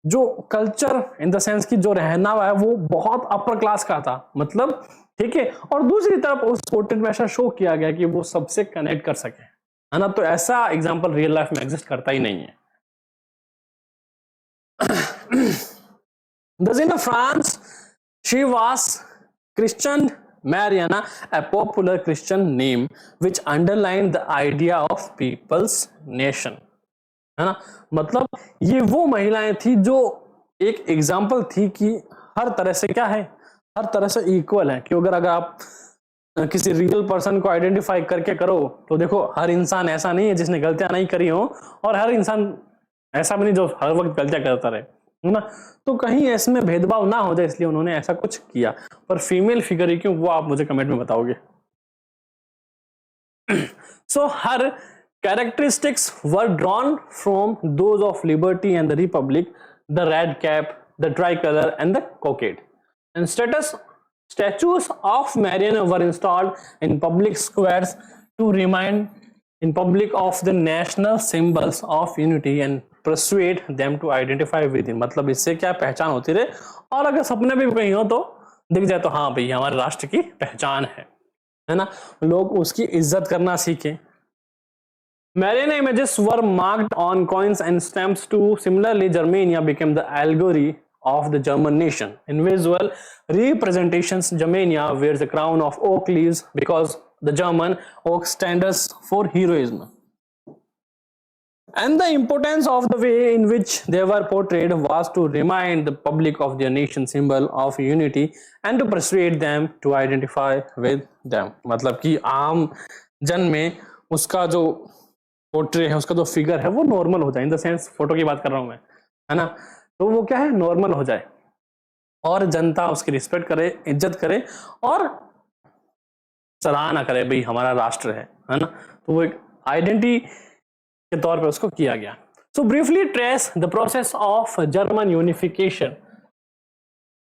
A: जो कल्चर इन द सेंस की जो रहनावा है वो बहुत अपर क्लास का था, मतलब ठीक है। और दूसरी तरफ उस पोर्ट्रेट में ऐसा शो किया गया कि वो सबसे कनेक्ट कर सके, है ना। तो ऐसा एग्जाम्पल रियल लाइफ में एग्जिस्ट करता ही नहीं है। Thus in France, she was Christian Mariana, a popular Christian name which underlined the idea of people's nation, है ना। मतलब ये वो महिलाएं थी जो एक एग्जाम्पल थी कि हर तरह से क्या है, हर तरह से इक्वल है। कि अगर आप किसी रियल पर्सन को आइडेंटिफाई करके करो तो देखो हर इंसान ऐसा नहीं है जिसने गलतियां नहीं करी हो, और हर इंसान ऐसा भी नहीं जो हर वक्त गलतियां करता रहे, है ना। तो कहीं इसमें भेदभाव ना हो जाए इसलिए उन्होंने ऐसा कुछ किया। पर फीमेल फिगर ही क्यों, वो आप मुझे कमेंट में बताओगे। सो हर characteristics were drawn from those of liberty and the republic, the red cap, the tricolor and the cockade. And statues of Mariana were installed in public squares to remind in public of the national symbols of unity and persuade them to identify with it. मतलब इससे क्या पहचान होती रहे, और अगर सपने भी कहीं हो तो दिख जाए तो हाँ भाई हमारे राष्ट्र की पहचान है ना। लोग उसकी इज्जत करना सीखें। Mariana images were marked on coins and stamps too. Similarly, Germania became the allegory of the German nation. In visual representations, Germania wears the crown of oak leaves because the German oak stands for heroism. And the importance of the way in which they were portrayed was to remind the public of their nation symbol of unity and to persuade them to identify with them. मतलब कि आम जन में उसका जो पोर्ट्रेट है, उसका जो फिगर है वो नॉर्मल हो जाए, इन द सेंस फोटो की बात कर रहा हूं मैं, है ना। तो वो क्या है, नॉर्मल हो जाए और जनता उसकी रिस्पेक्ट करे, इज्जत करे और सराहना करे, भाई हमारा राष्ट्र है ना। तो वो एक आइडेंटिटी के तौर पे उसको किया गया। So briefly trace the process of German unification.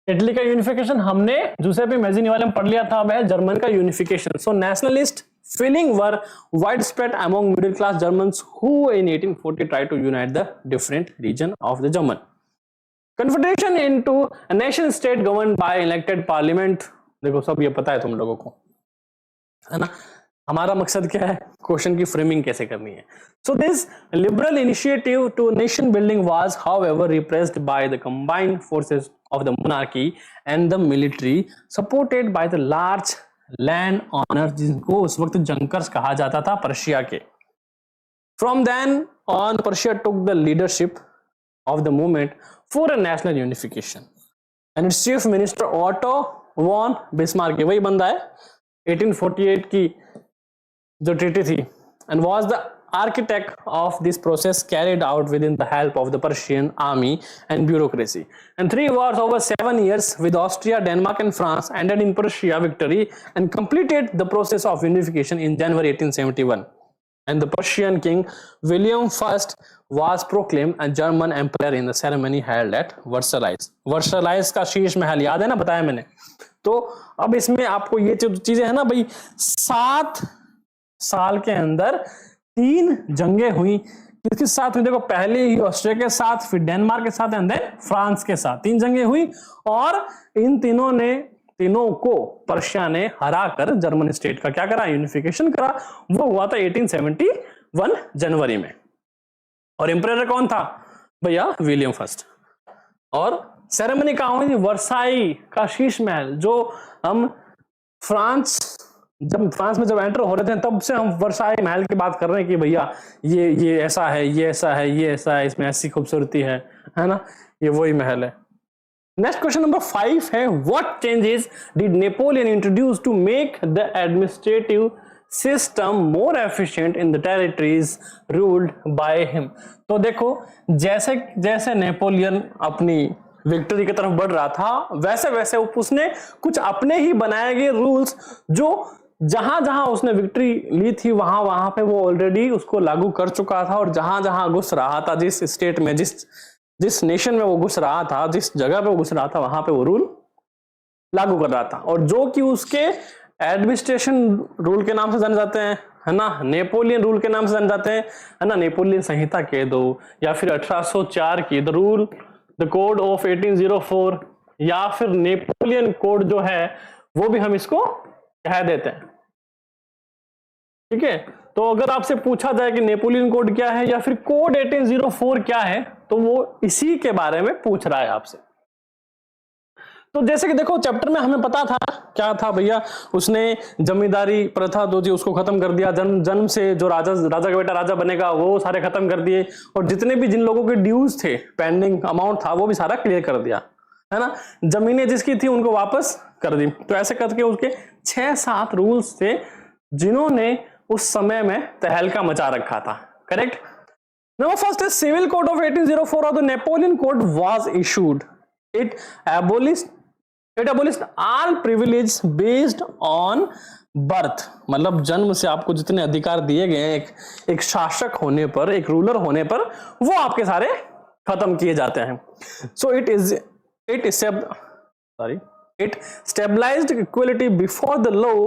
A: Italy का यूनिफिकेशन हमने जूसेपे मैज़िनी वाले में पढ़ लिया था, वह जर्मन का unification. So nationalist feeling were widespread among middle class Germans who in 1840 tried to unite the different region of the German Confederation into a nation state governed by elected parliament। देखो सब ये पता है तुम लोगों को, है ना। हमारा मकसद क्या है, क्वेश्चन की फ्रेमिंग कैसे करनी है। So this liberal initiative to nation building was however repressed by the combined forces of the monarchy and the military supported by the large land owner, जिनको उस वक्त जंकर्स कहा जाता था पर्शिया के। From then on Prussia took the leadership of the movement for a national unification and its chief minister Otto von Bismarck, वही बंदा है 1848 की जो ट्रीटी थी, and was the architect of this process carried out within the help of the Persian army and bureaucracy. And 3 wars over 7 years with Austria, Denmark and France ended in Persia victory and completed the process of unification in January 1871. And the Persian king William I was proclaimed a German emperor in the ceremony held at Versailles. Versailles का शीश महल याद है ना, बताया मैंने। तो अब इसमें आपको ये चीजें है ना भाई, 7 साल के अंदर 3 जंगें हुई। किसके साथ हुई, देखो पहले ही ऑस्ट्रिया के साथ, फिर डेनमार्क के साथ एंड देन फ्रांस के साथ 3 जंगें हुई, और इन तीनों को पर्शिया ने हराकर जर्मन स्टेट का क्या करा, यूनिफिकेशन करा। वो हुआ था 1871 जनवरी में। और एम्परर कौन था भैया, विलियम फर्स्ट। और सेरेमनी कहां हुई थी, वर्साई का शीश महल, जो हम फ्रांस जब फ्रांस में जब एंटर हो रहे थे तब से हम वर्साई महल की बात कर रहे हैं कि भैया ये ऐसा है, ये ऐसा है, ये ऐसा है, इसमें ऐसी खूबसूरती है ना, ये वही महल है। नेक्स्ट क्वेश्चन नंबर 5 है, what changes did Napoleon introduce to make the administrative system more efficient in the territories ruled by him. तो देखो जैसे जैसे नेपोलियन अपनी विक्ट्री की तरफ बढ़ रहा था वैसे वैसे उसने कुछ अपने ही बनाए गए रूल्स जो जहां जहां उसने विक्ट्री ली थी वहां वहां पे वो ऑलरेडी उसको लागू कर चुका था, और जहां जहां घुस रहा था, जिस स्टेट में, जिस नेशन में वो घुस रहा था, जिस जगह पे वो घुस रहा था, वहां पे वो रूल लागू कर रहा था, और जो कि उसके एडमिनिस्ट्रेशन रूल के नाम से जाने जाते हैं, है ना, नेपोलियन रूल के नाम से जाने जाते हैं, है ना, नेपोलियन संहिता कह दो, या फिर 1804 की the rule the code of 1804, या फिर नेपोलियन कोड जो है वो भी हम इसको कह देते हैं। ठीक है, तो अगर आपसे पूछा जाए कि नेपोलियन कोड क्या है या फिर कोड 1804 क्या है, तो वो इसी के बारे में पूछ रहा है आपसे। तो जैसे कि देखो चैप्टर में हमें पता था क्या था भैया, उसने जमींदारी प्रथा जो थी उसको खत्म कर दिया, जन्म से जो राजा का बेटा राजा बनेगा वो सारे खत्म कर दिए, और जितने भी जिन लोगों के ड्यूज थे, पेंडिंग अमाउंट था, वो भी सारा क्लियर कर दिया, है ना, जमीनें जिसकी थी उनको वापस कर दी। तो ऐसे करके उसके 6-7 रूल्स थे जिन्होंने उस समय में तहलका मचा रखा था। Correct. Number first is Civil Code of 1804 or the Napoleon Code was issued. It abolished all privilege based on birth, मतलब जन्म से आपको जितने अधिकार दिए गए एक शासक होने पर, एक रूलर होने पर, वो आपके सारे खत्म किए जाते हैं। So it stabilized equality before the law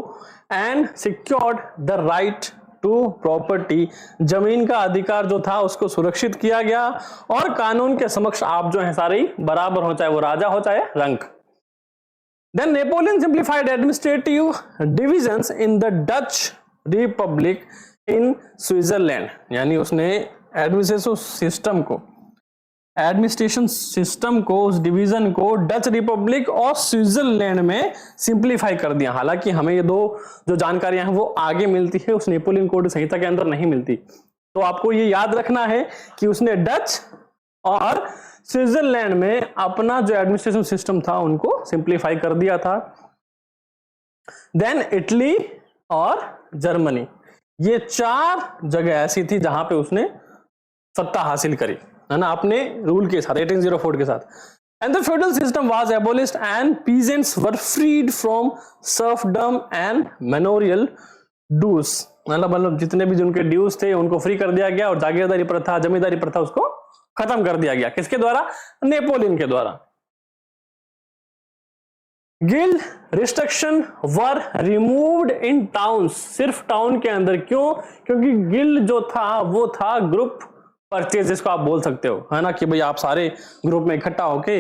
A: and secured the right to property. जमीन का अधिकार जो था उसको सुरक्षित किया गया, और कानून के समक्ष आप जो है सारे बराबर हो, चाहे वो राजा हो चाहे रंक। Then Napoleon simplified administrative divisions in the Dutch Republic in Switzerland, यानी उसने एडमिनिस्ट्रेशन सिस्टम को, उस डिवीजन को डच रिपब्लिक और स्विट्जरलैंड में सिंप्लीफाई कर दिया। हालांकि हमें ये दो जो जानकारियां हैं वो आगे मिलती है, उस नेपोलियन कोड संहिता के अंदर नहीं मिलती। तो आपको ये याद रखना है कि उसने डच और स्विट्जरलैंड में अपना जो एडमिनिस्ट्रेशन सिस्टम था उनको सिंप्लीफाई कर दिया था। देन इटली और जर्मनी, ये 4 जगह ऐसी थी जहां पे उसने सत्ता हासिल करी, है ना, अपने रूल के साथ, 1804 के साथ। And the feudal system was abolished and peasants were freed from serfdom and manorial dues, मतलब जितने भी जिनके ड्यूज थे उनको फ्री कर दिया गया, और जागीरदारी प्रथा, जमींदारी प्रथा उसको खत्म कर दिया गया। किसके द्वारा? नेपोलियन के द्वारा। Guild restriction were removed in towns, सिर्फ टाउन के अंदर। क्यों? क्योंकि गिल्ड जो था वो था ग्रुप परचेज, जिसको आप बोल सकते हो, है ना, कि भाई आप सारे ग्रुप में इकट्ठा होके,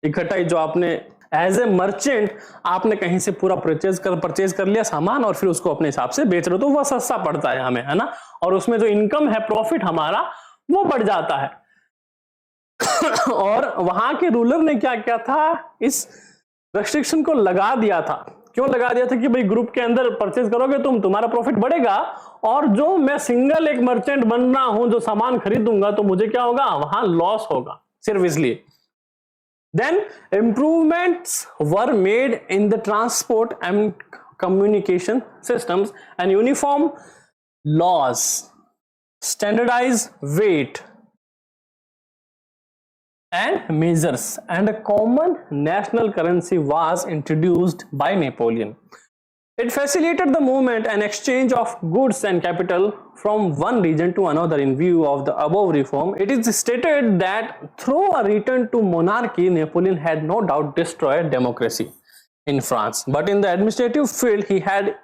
A: इकट्ठा जो आपने एज ए मर्चेंट आपने कहीं से पूरा परचेज कर लिया सामान, और फिर उसको अपने हिसाब से बेच रहे हो, तो वह सस्ता पड़ता है हमें, है ना, और उसमें जो इनकम है, प्रॉफिट हमारा, वो बढ़ जाता है। और वहां के रूलर ने क्या किया था, इस रेस्ट्रिक्शन को लगा दिया था। क्यों लगा दिया था? कि भाई ग्रुप के अंदर परचेज करोगे तुम, तुम्हारा प्रॉफिट बढ़ेगा, और जो मैं सिंगल एक मर्चेंट बन रहा हूं, जो सामान खरीदूंगा, तो मुझे क्या होगा, वहां लॉस होगा, सिर्फ इसलिए। Then improvements were made in the transport and communication systems and uniform laws, standardise weight and measures, and a common national currency was introduced by Napoleon. It facilitated the movement and exchange of goods and capital from one region to another. In view of the above reform, it is stated that through a return to monarchy, Napoleon had no doubt destroyed democracy in France, but in the administrative field he had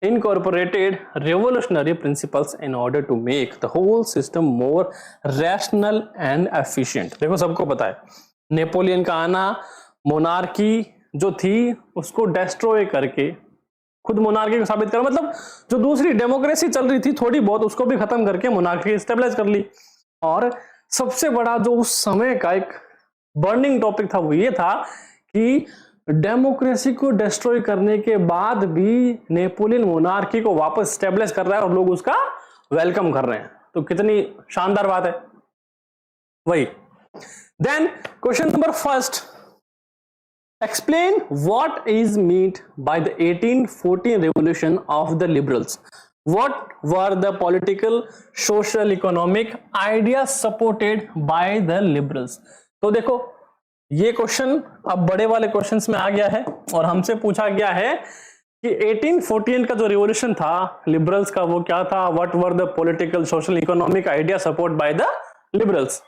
A: incorporated revolutionary principles in order to make the whole system more rational and efficient. देखो सबको पता है नेपोलियन का आना, मोनार्की जो थी उसको डिस्ट्रॉय करके, खुद मोनार्की को साबित कर, मतलब जो दूसरी डेमोक्रेसी चल रही थी थोड़ी बहुत, उसको भी खत्म करके मोनार्की स्टेबलाइज कर ली। और सबसे बड़ा जो उस समय का एक बर्निंग टॉपिक था वो ये था कि डेमोक्रेसी को डिस्ट्रॉय करने के बाद भी नेपोलियन मोनार्की को वापस स्टेब्लिश कर रहा है और लोग उसका वेलकम कर रहे हैं, तो कितनी शानदार बात है। वही then question number first, explain what is meant by the 1814 revolution of the liberals. What were the political, social, economic ideas supported by the liberals? तो देखो ये क्वेश्चन अब बड़े वाले क्वेश्चंस में आ गया है और हमसे पूछा गया है कि 1814 का जो रिवॉल्यूशन था लिबरल्स का वो क्या था, what were the political, social, economic idea support by the liberals,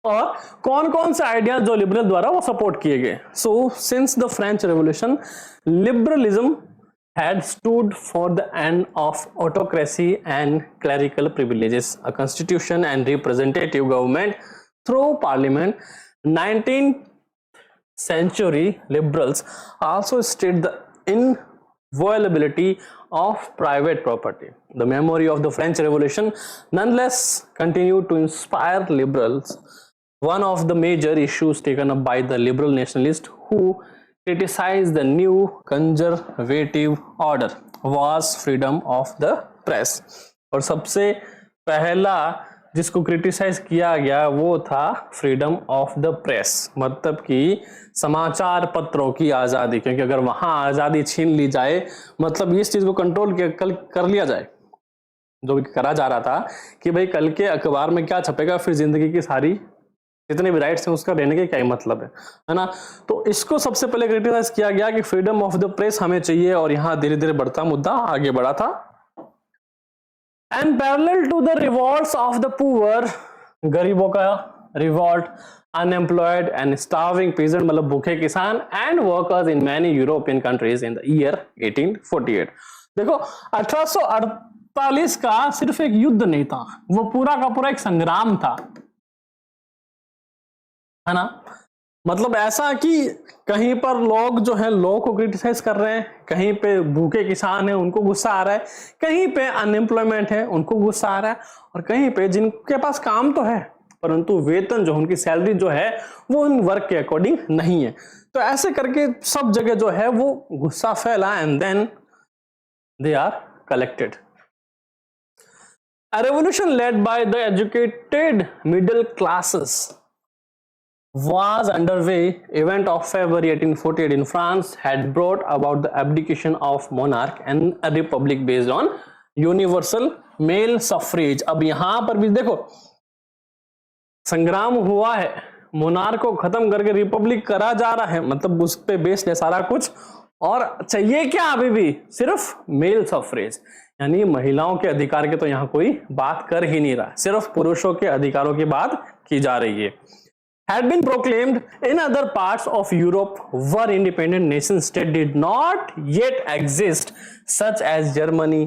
A: और कौन कौन से आइडियाज जो लिबरल द्वारा वो सपोर्ट किए गए। So since the French revolution liberalism had stood for the end of autocracy and clerical privileges, a constitution and representative government through parliament. 19th century liberals also stated the inviolability of private property. The memory of the French Revolution nonetheless continued to inspire liberals. One of the major issues taken up by the liberal nationalists who criticized the new conservative order was freedom of the press. और सबसे पहला जिसको क्रिटिसाइज किया गया वो था फ्रीडम ऑफ द प्रेस, मतलब कि समाचार पत्रों की आज़ादी, क्योंकि अगर वहां आज़ादी छीन ली जाए मतलब इस चीज को कंट्रोल कर लिया जाए, जो भी करा जा रहा था कि भाई कल के अखबार में क्या छपेगा, फिर जिंदगी की सारी जितने भी राइट्स हैं उसका रहने के क्या ही मतलब है ना। तो इसको सबसे पहले क्रिटिसाइज किया गया कि फ्रीडम ऑफ द प्रेस हमें चाहिए, और यहां धीरे धीरे बढ़ता मुद्दा आगे बढ़ा था। And parallel to the revolts of the poor, गरीबों का revolt, unemployed and starving peasant मतलब भूखे किसान and workers in many European countries in the year 1848। देखो 1848 का सिर्फ एक युद्ध नहीं था, वो पूरा का पूरा एक संग्राम था, है ना। मतलब ऐसा कि कहीं पर लोग जो है लॉ को क्रिटिसाइज कर रहे हैं, कहीं पे भूखे किसान हैं उनको गुस्सा आ रहा है, कहीं पे अनएम्प्लॉयमेंट है उनको गुस्सा आ रहा है, और कहीं पे जिनके पास काम तो है परंतु वेतन जो उनकी सैलरी जो है वो उन वर्क के अकॉर्डिंग नहीं है। तो ऐसे करके सब जगह जो है वो गुस्सा फैला and then they are collected. A revolution led by the educated middle classes was underway. Event of February 1848 in France had brought about the abdication of monarch and a republic based on universal male suffrage. अब यहां पर भी देखो संग्राम हुआ है, मोनार्क को खत्म करके रिपब्लिक करा जा रहा है, मतलब उस पे बेस्ड है सारा कुछ, और चाहिए क्या अभी भी सिर्फ मेल सफरेज, यानी महिलाओं के अधिकार के तो यहां कोई बात कर ही नहीं रहा, सिर्फ पुरुषों के अधिकारों की बात की जा रही है। Had been proclaimed in other parts of Europe were independent nation state did not yet exist, such as Germany,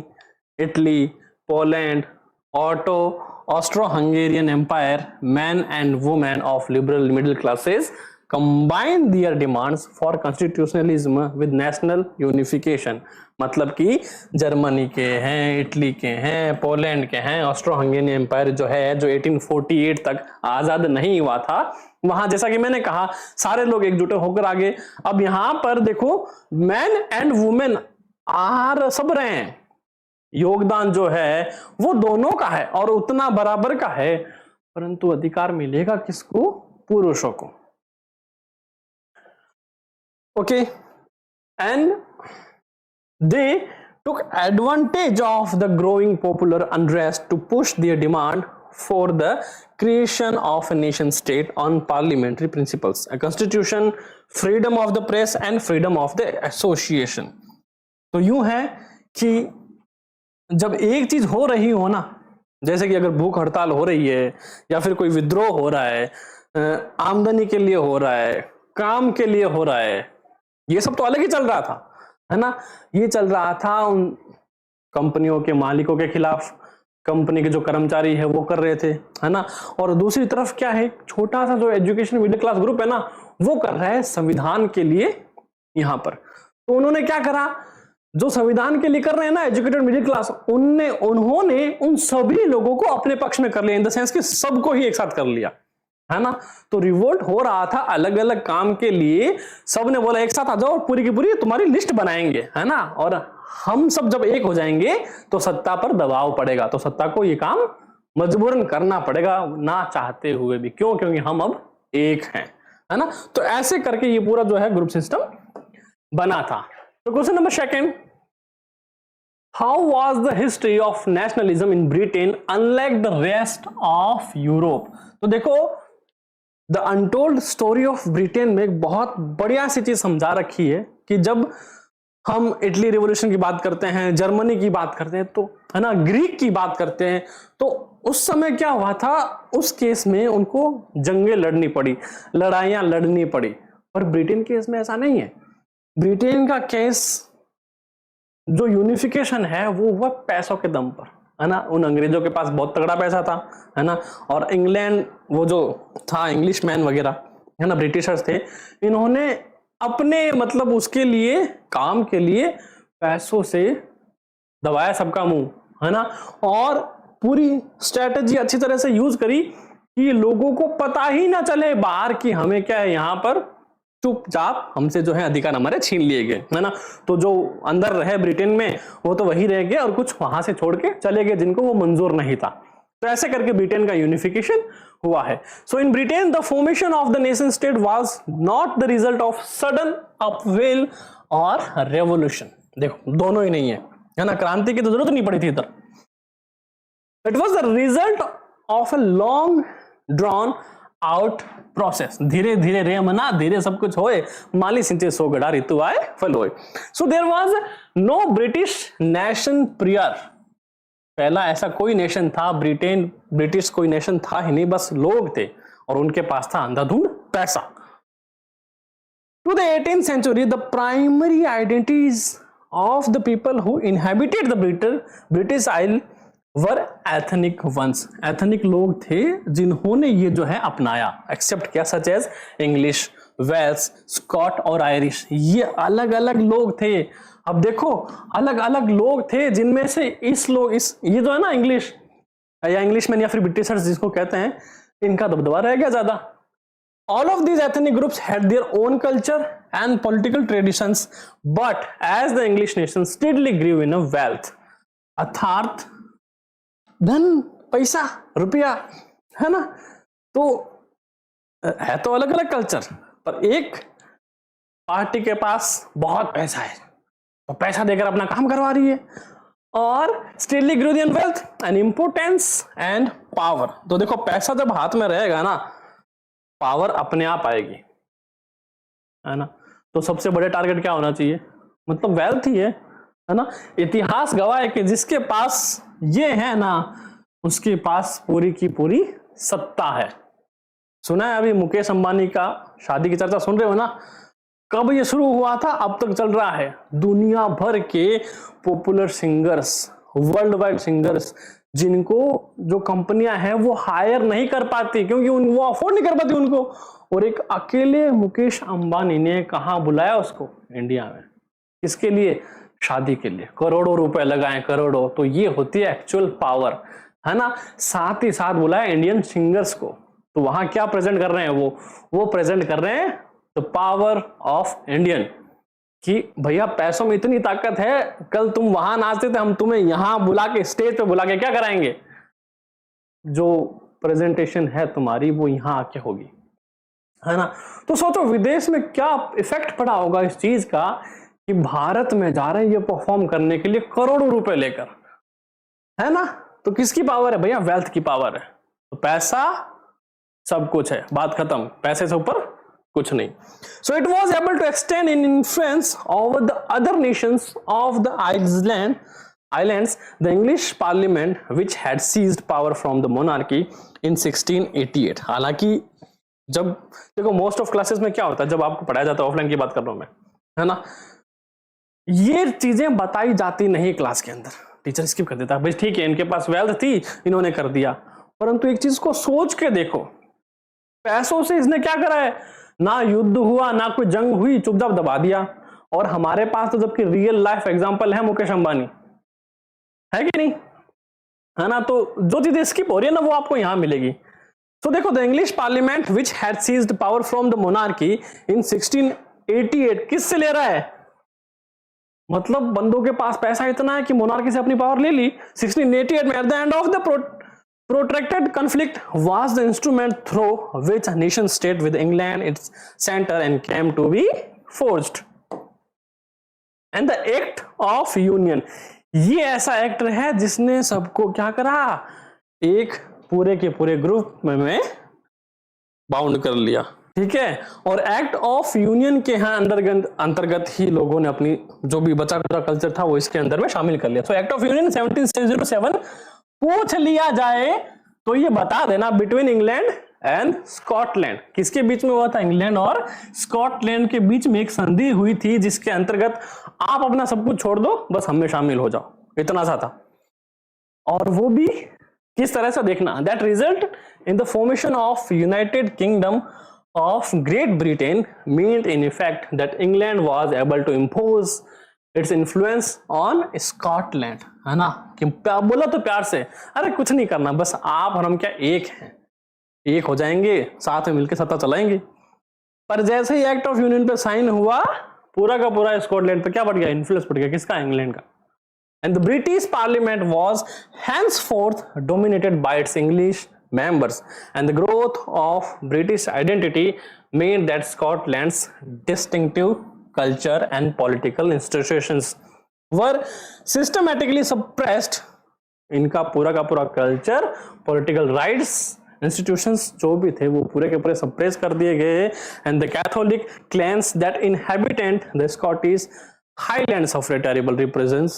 A: Italy, Poland, Austro-Hungarian Empire. Men and women of liberal middle classes combined their demands for constitutionalism with national unification. मतलब कि जर्मनी के हैं, इटली के हैं, पोलैंड के हैं, ऑस्ट्रो हंगेरियन एम्पायर जो है जो 1848 तक आजाद नहीं हुआ था, वहां जैसा कि मैंने कहा सारे लोग एकजुट होकर आगे। अब यहां पर देखो मैन एंड वुमेन आर सब रहे हैं, योगदान जो है वो दोनों का है और उतना बराबर का है, परंतु अधिकार मिलेगा किसको? पुरुषों को। Okay, and they took advantage of the growing popular unrest to push their demand for the creation of a nation state on parliamentary principles, a constitution, freedom of the press and freedom of the association. तो यूं है कि जब एक चीज हो रही हो ना, जैसे कि अगर भूख हड़ताल हो रही है या फिर कोई विद्रोह हो रहा है, आमदनी के लिए हो रहा है, काम के लिए हो रहा है, ये सब तो अलग ही चल रहा था, है ना। ये चल रहा था उन कंपनियों के मालिकों के खिलाफ, कंपनी के जो कर्मचारी है वो कर रहे थे, है ना। और दूसरी तरफ क्या है, छोटा सा जो एजुकेशन मिडिल क्लास ग्रुप है ना, वो कर रहा है संविधान के लिए यहां पर। तो उन्होंने क्या करा, जो संविधान के लिए कर रहे हैं ना एजुकेटेड मिडिल क्लास, उन्होंने उन सभी लोगों को अपने पक्ष में कर लिया, इन द सेंस कि सबको ही एक साथ कर लिया, है ना। तो रिवोल्ट हो रहा था अलग अलग काम के लिए, सबने बोला एक साथ आ जाओ, पूरी की पूरी तुम्हारी लिस्ट बनाएंगे, है ना। और हम सब जब एक हो जाएंगे तो सत्ता पर दबाव पड़ेगा, तो सत्ता को ये काम मजबूरन करना पड़ेगा ना चाहते हुए भी। क्यों? क्योंकि हम अब एक हैं, है ना। तो ऐसे करके ये पूरा जो है ग्रुप सिस्टम बना था। तो question number second, how was the history of nationalism in Britain unlike the rest of Europe. तो देखो, the untold story of Britain में एक बहुत बढ़िया सी चीज समझा रखी है कि जब हम इटली रिवॉल्यूशन की बात करते हैं, जर्मनी की बात करते हैं, तो है ना, ग्रीक की बात करते हैं, तो उस समय क्या हुआ था, उस केस में उनको जंगें लड़नी पड़ी, लड़ाइयां लड़नी पड़ी। पर ब्रिटेन केस में ऐसा नहीं है। ब्रिटेन का केस जो यूनिफिकेशन है वो हुआ पैसों के दम पर, है ना। उन अंग्रेजों के पास बहुत तगड़ा पैसा था, है ना। और इंग्लैंड वो जो था, इंग्लिश मैन वगैरह, है ना, ब्रिटिशर्स थे, इन्होंने अपने मतलब उसके लिए, काम के लिए पैसों से दबाया सबका मुंह, है ना। और पूरी स्ट्रेटेजी अच्छी तरह से यूज करी कि लोगों को पता ही ना चले बाहर कि हमें क्या है, यहां पर चुपचाप हमसे जो है अधिकार हमारे छीन लिए गए, है ना। तो जो अंदर रहे ब्रिटेन में वो तो वही रह गए और कुछ वहां से छोड़ के चले गए जिनको वो मंजूर नहीं था। तो ऐसे करके ब्रिटेन का यूनिफिकेशन हुआ है। So in Britain the formation of the nation state was not the result of sudden upheaval or revolution. देखो, दोनों ही नहीं है ना। क्रांति की तो जरूरत नहीं पड़ी थी इधर। It was the result of a long drawn out process. धीरे धीरे रे मना, धीरे सब कुछ होए, माली सिंचे सो गड़ा ऋतु आए फल होए। So there was no British nation prior. पहला ऐसा कोई नेशन था, ब्रिटिश कोई नेशन था ही नहीं, बस लोग थे और उनके पास था अंधाधुंध पैसा। To the 18th century the primary identities of the people who inhabited the British Isle were ethnic ones. Ethnic लोग थे जिन्होंने ये जो है अपनाया, एक्सेप्ट किया, such as English, Welsh, Scot और आयरिश। ये अलग अलग लोग थे। अब देखो, अलग अलग लोग थे जिनमें से ये जो है ना इंग्लिश या इंग्लिशमैन या फिर ब्रिटिशर्स जिसको कहते हैं, इनका दबदबा रह गया ज्यादा। All of these ethnic groups had their own culture and political traditions, but as the English nation steadily grew in a wealth, अर्थात धन, पैसा, रुपया, है ना। तो है तो अलग अलग कल्चर, पर एक पार्टी के पास बहुत पैसा है तो पैसा देकर अपना काम करवा रही है, और steadily grow in wealth and importance and power. तो देखो, पैसा जब हाथ में रहेगा ना, पावर अपने आप आएगी, है ना। तो सबसे बड़े टारगेट क्या होना चाहिए, मतलब वेल्थ ही है ना। इतिहास गवाह है कि जिसके पास ये है ना, उसके पास पूरी की पूरी सत्ता है। सुना है अभी मुकेश अंबानी का शादी की चर्चा सुन रहे हो ना। कब ये शुरू हुआ था, अब तक चल रहा है। दुनिया भर के popular singers, world wide singers, जिनको जो कंपनियां हैं वो हायर नहीं कर पाती क्योंकि वो अफोर्ड नहीं कर पाती उनको, और एक अकेले मुकेश अंबानी ने कहां बुलाया उसको, इंडिया में। इसके लिए, शादी के लिए करोड़ों रुपए लगाए, करोड़ों। तो ये होती है एक्चुअल पावर, है ना। साथ ही साथ बुलाया इंडियन सिंगर्स को, तो वहां क्या प्रेजेंट कर रहे हैं, वो प्रेजेंट कर रहे हैं द पावर ऑफ इंडियन, कि भैया पैसों में इतनी ताकत है, कल तुम वहां नाचते थे, हम तुम्हें यहां बुला के, स्टेज पे बुला के क्या कराएंगे, जो प्रेजेंटेशन है तुम्हारी वो यहां आके होगी, है ना। तो सोचो विदेश में क्या इफेक्ट पड़ा होगा इस चीज का, कि भारत में जा रहे हैं ये परफॉर्म करने के लिए करोड़ों रुपए लेकर, है ना। तो किसकी पावर है भैया, वेल्थ की पावर है। तो पैसा सब कुछ है, बात खत्म, पैसे से ऊपर कुछ नहीं। So it was able to extend in influence over the other nations of the islands, the English Parliament, which had seized power from the monarchy in 1688। हालांकि जब देखो, मोस्ट ऑफ क्लासेस में क्या होता है, जब आपको पढ़ाया जाता है, ऑफलाइन की बात कर रहा हूं मैं, है ना, ये चीजें बताई जाती नहीं क्लास के अंदर, टीचर स्किप कर देता है। भाई ठीक है, इनके पास वेल्थ थी, इन्होंने कर दिया, परंतु एक चीज को सोच के देखो, पैसों से इसने क्या करा है, ना युद्ध हुआ, ना कोई जंग हुई, चुपचाप दबा दिया। और हमारे पास तो जबकि रियल लाइफ एग्जांपल है मुकेश अंबानी, है कि नहीं, है ना। तो जो चीजें स्किप हो रही है ना, वो आपको यहां मिलेगी। तो देखो, the English parliament which had seized power from the monarchy in 1688 किससे ले रहा है? मतलब बंदों के पास पैसा इतना है कि मोनार्की से अपनी पावर ले ली 1688 में। At the end of the protracted conflict was the instrument through which a nation state with England its center and came to be forged. And the Act of Union, ये ऐसा एक्ट है जिसने सबको क्या करा, एक पूरे के पूरे ग्रुप में बाउंड कर लिया, ठीक है। और एक्ट ऑफ यूनियन के यहाँ अंतर्गत ही लोगों ने अपनी जो भी बचा खुचा कल्चर था वो इसके अंदर में शामिल कर लिया। तो एक्ट ऑफ यूनियन 1707 पूछ लिया जाए तो ये बता देना बिटवीन इंग्लैंड एंड स्कॉटलैंड, किसके बीच में हुआ था? इंग्लैंड और स्कॉटलैंड के बीच में एक संधि हुई थी जिसके अंतर्गत आप अपना सब कुछ छोड़ दो, बस हमें शामिल हो जाओ, इतना सा था। और वो भी किस तरह से देखना, that result in the formation of United Kingdom of Great Britain meant in effect that England was able to impose its influence on Scotland, है ना। कि बोला तो प्यार से, अरे कुछ नहीं करना, बस आप और हम क्या एक हैं, एक हो जाएंगे, साथ में मिलकर सत्ता चलाएंगे। पर जैसे ही एक्ट ऑफ यूनियन पे साइन हुआ, पूरा का पूरा स्कॉटलैंड पे क्या बढ़ गया? इन्फ्लुएंस बढ़ गया, किसका? इंग्लैंड का। And the British parliament was henceforth dominated by its English members, and the growth of British identity made that Scotland's distinctive culture and political institutions were systematically suppressed. इनका पूरा का पूरा कल्चर, पॉलिटिकल राइट्स, इंस्टीट्यूशंस जो भी थे वो पूरे के पूरे सप्रेस कर दिए गए। And the Catholic claims that inhabitant the Scottish highlands of terrible repressions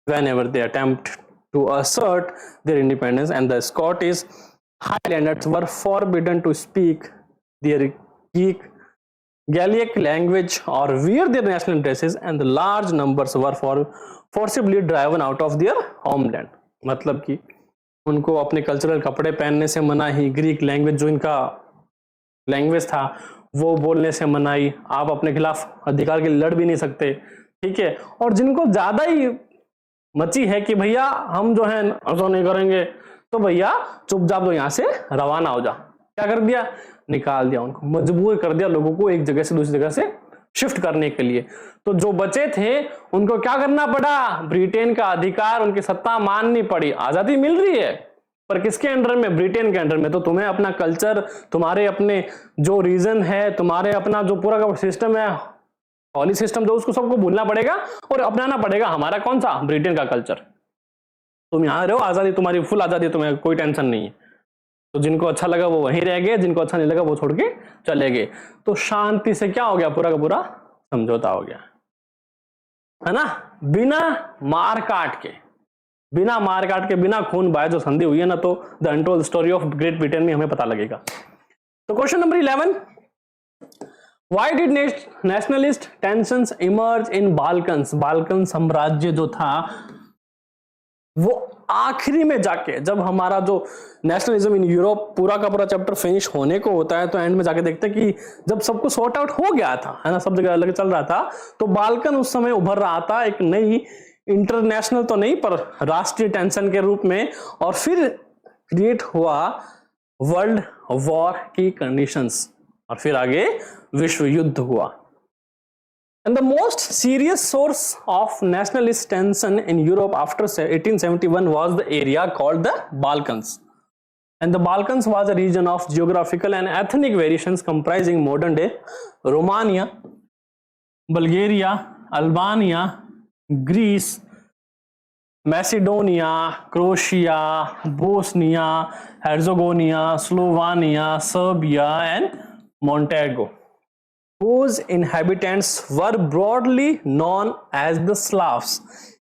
A: whenever they attempt to assert their independence, and the Scottish Highlanders were forbidden to speak their Gaelic language or wear their national dresses, and the large numbers were forcibly driven out of their homeland. मतलब कि उनको अपने कल्चरल कपड़े पहनने से मनाही, ग्रीक लैंग्वेज जो इनका लैंग्वेज था वो बोलने से मनाही, आप अपने खिलाफ अधिकार के लिए लड़ भी नहीं सकते, ठीक है। और जिनको ज्यादा ही मची है कि भैया हम जो है ऐसा नहीं करेंगे, तो भैया चुपचाप तो यहाँ से रवाना हो जा, क्या कर दिया? निकाल दिया, उनको मजबूर कर दिया लोगों को एक जगह से दूसरी जगह से शिफ्ट करने के लिए। तो जो बचे थे उनको क्या करना पड़ा? ब्रिटेन का अधिकार, उनकी सत्ता माननी पड़ी। आजादी मिल रही है पर किसके अंडर में? ब्रिटेन के अंडर में। तो तुम्हें अपना कल्चर, तुम्हारे अपने जो रीजन है, तुम्हारे अपना जो पूरा का सिस्टम है, हॉली सिस्टम जो, उसको सबको भूलना पड़ेगा और अपनाना पड़ेगा हमारा कौन सा? ब्रिटेन का कल्चर। तुम यहां रहो, आजादी तुम्हारी, फुल आजादी, तुम्हें कोई टेंशन नहीं है। तो जिनको अच्छा लगा वो वहीं रह गए, जिनको अच्छा नहीं लगा वो छोड़ के चले गए। तो शांति से क्या हो गया? पूरा का पूरा समझौता हो गया, है ना। बिना मार काट के, बिना खून बहाए जो संधि हुई है ना, तो the untold story of Great Britain में हमें पता लगेगा। तो question number 11, why did nationalist tensions emerge in Balkans? Balkan साम्राज्य जो था वो आखिरी में जाके, जब हमारा जो नेशनलिज्म इन यूरोप पूरा का पूरा चैप्टर फिनिश होने को होता है, तो एंड में जाके देखते हैं कि जब सब कुछ सॉर्ट आउट हो गया था, है ना, सब जगह अलग चल रहा था, तो बाल्कन उस समय उभर रहा था एक नई, इंटरनेशनल तो नहीं पर राष्ट्रीय टेंशन के रूप में। और फिर क्रिएट हुआ वर्ल्ड वॉर की कंडीशंस, और फिर आगे विश्व युद्ध हुआ। And the most serious source of nationalist tension in Europe after 1871 was the area called the Balkans. And the Balkans was a region of geographical and ethnic variations comprising modern day Romania, Bulgaria, Albania, Greece, Macedonia, Croatia, Bosnia, Herzegovina, Slovenia, Serbia, and Montenegro, whose inhabitants were broadly known as the Slavs.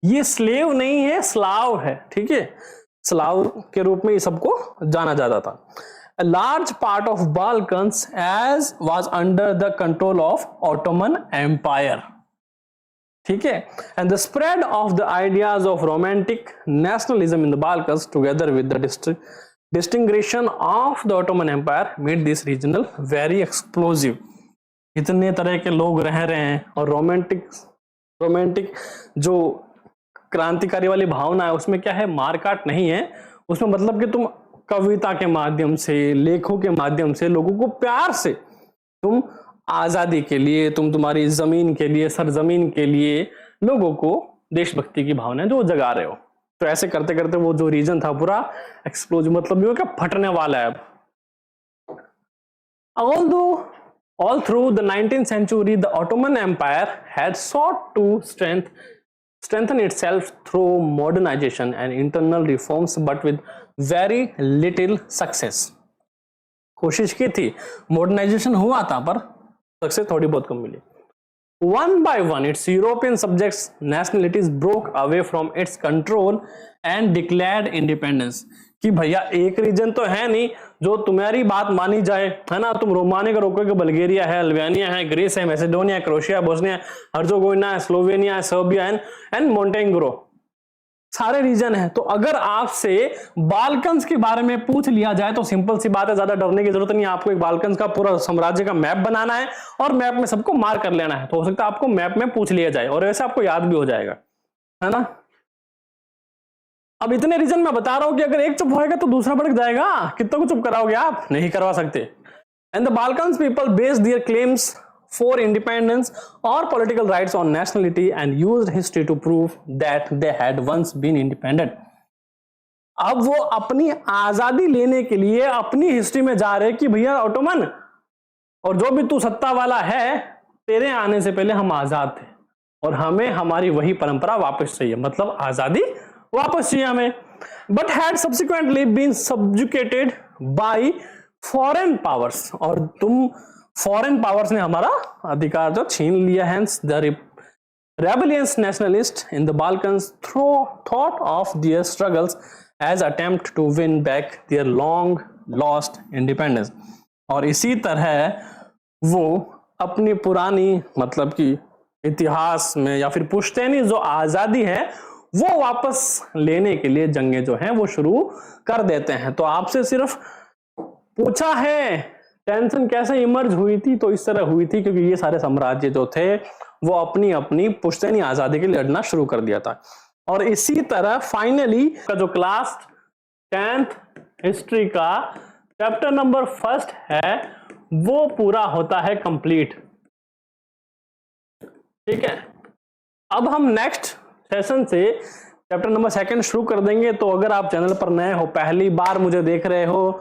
A: ये स्लेव नहीं है, स्लाव है, ठीक है। स्लाव के रूप में ये सबको जाना जाता था। A large part of Balkans as was under the control of Ottoman Empire, ठीक है। And the spread of the ideas of romantic nationalism in the Balkans together with the distinction of the Ottoman Empire made this regional very explosive. इतने तरह के लोग रह रहे हैं और रोमांटिक जो क्रांतिकारी वाली भावना है उसमें क्या है? मारकाट नहीं है उसमें, मतलब कि तुम कविता के माध्यम से, लेखों के माध्यम से लोगों को प्यार से तुम आजादी के लिए, तुम तुम्हारी जमीन के लिए, सरजमीन के लिए लोगों को देशभक्ति की भावना जो जगा रहे हो। तो ऐसे करते करते वो जो रीजन था पूरा एक्सप्लोजिव, मतलब ये क्या फटने वाला है अब। All through the 19th century, the Ottoman Empire had sought to strengthen itself through modernization and internal reforms, but with very little success. कोशिश की थी, मॉडर्नाइजेशन हुआ था, पर सक्सेस थोड़ी बहुत कम मिली। One by one, its European subjects nationalities broke away from its control and declared independence. कि भैया एक रीजन तो है नहीं जो तुम्हारी बात मानी जाए, है ना। तुम रोमानिया का रोकोगे, बल्गेरिया है, अल्बानिया है, ग्रीस है, मैसेडोनिया, क्रोएशिया, बोस्निया, हर्जेगोविना है, स्लोवेनिया है, सर्बिया एंड मोंटेनेग्रो, सारे रीजन है। तो अगर आपसे बाल्कन्स के बारे में पूछ लिया जाए तो सिंपल सी बात है, ज्यादा डरने की जरूरत नहीं है। आपको एक बाल्कन्स का पूरा साम्राज्य का मैप बनाना है और मैप में सबको मार्क कर लेना है, तो हो सकता है आपको मैप में पूछ लिया जाए और वैसे आपको याद भी हो जाएगा, है ना। अब इतने रीजन मैं बता रहा हूं कि अगर एक चुप होएगा तो दूसरा भड़क जाएगा। कितनों को चुप कराओगे आप? नहीं करवा सकते। And the Balkans people based there claims for independence or political rights on nationality and used history to prove that they had once been independent. अब वो अपनी आजादी लेने के लिए अपनी हिस्ट्री में जा रहे कि भैया ऑटोमन और जो भी तू सत्ता वाला है, तेरे आने से पहले हम आजाद थे और हमें हमारी वही परंपरा वापस चाहिए, मतलब आजादी वापस चाहिए हमें। But had subsequently been subjugated by foreign powers, और तुम फॉरेन पावर्स ने हमारा अधिकार जो छीन लिया। Hence the rebellious nationalists in the Balkans thought of their struggles as attempt to win back their long lost independence. और इसी तरह वो अपनी पुरानी, मतलब कि इतिहास में या फिर पुश्तैनी जो आजादी है वो वापस लेने के लिए जंगें जो हैं वो शुरू कर देते हैं। तो आपसे सिर्फ पूछा है टेंशन कैसे इमर्ज हुई थी, तो इस तरह हुई थी क्योंकि ये सारे साम्राज्य जो थे वो अपनी अपनी पुश्तैनी आजादी के लिए लड़ना शुरू कर दिया था। और इसी तरह फाइनली का जो क्लास 10th हिस्ट्री का चैप्टर नंबर 1 है वो पूरा होता है कंप्लीट। ठीक है, अब हम नेक्स्ट सेशन से चैप्टर नंबर 2 शुरू कर देंगे। तो अगर आप चैनल पर नए हो, पहली बार मुझे देख रहे हो,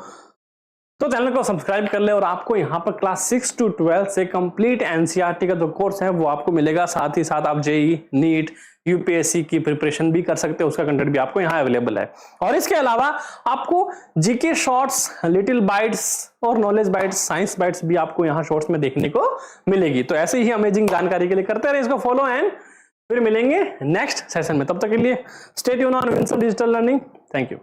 A: तो चैनल को सब्सक्राइब कर ले। और आपको यहाँ पर क्लास 6 to 12 से कंप्लीट एनसीईआरटी का जो कोर्स है वो आपको मिलेगा। साथ ही साथ आप जेई, नीट, यूपीएससी की प्रिपरेशन भी कर सकते हो, उसका कंटेंट भी आपको यहाँ अवेलेबल है। और इसके अलावा आपको जीके शॉर्ट्स, लिटिल बाइट्स और नॉलेज बाइट्स, साइंस बाइट्स भी आपको यहाँ शॉर्ट्स में देखने को मिलेगी। तो ऐसे ही अमेजिंग जानकारी के लिए करते रहे इसको फॉलो, एंड फिर मिलेंगे नेक्स्ट सेशन में। तब तक के लिए stay tuned on Vinson digital learning. Thank you.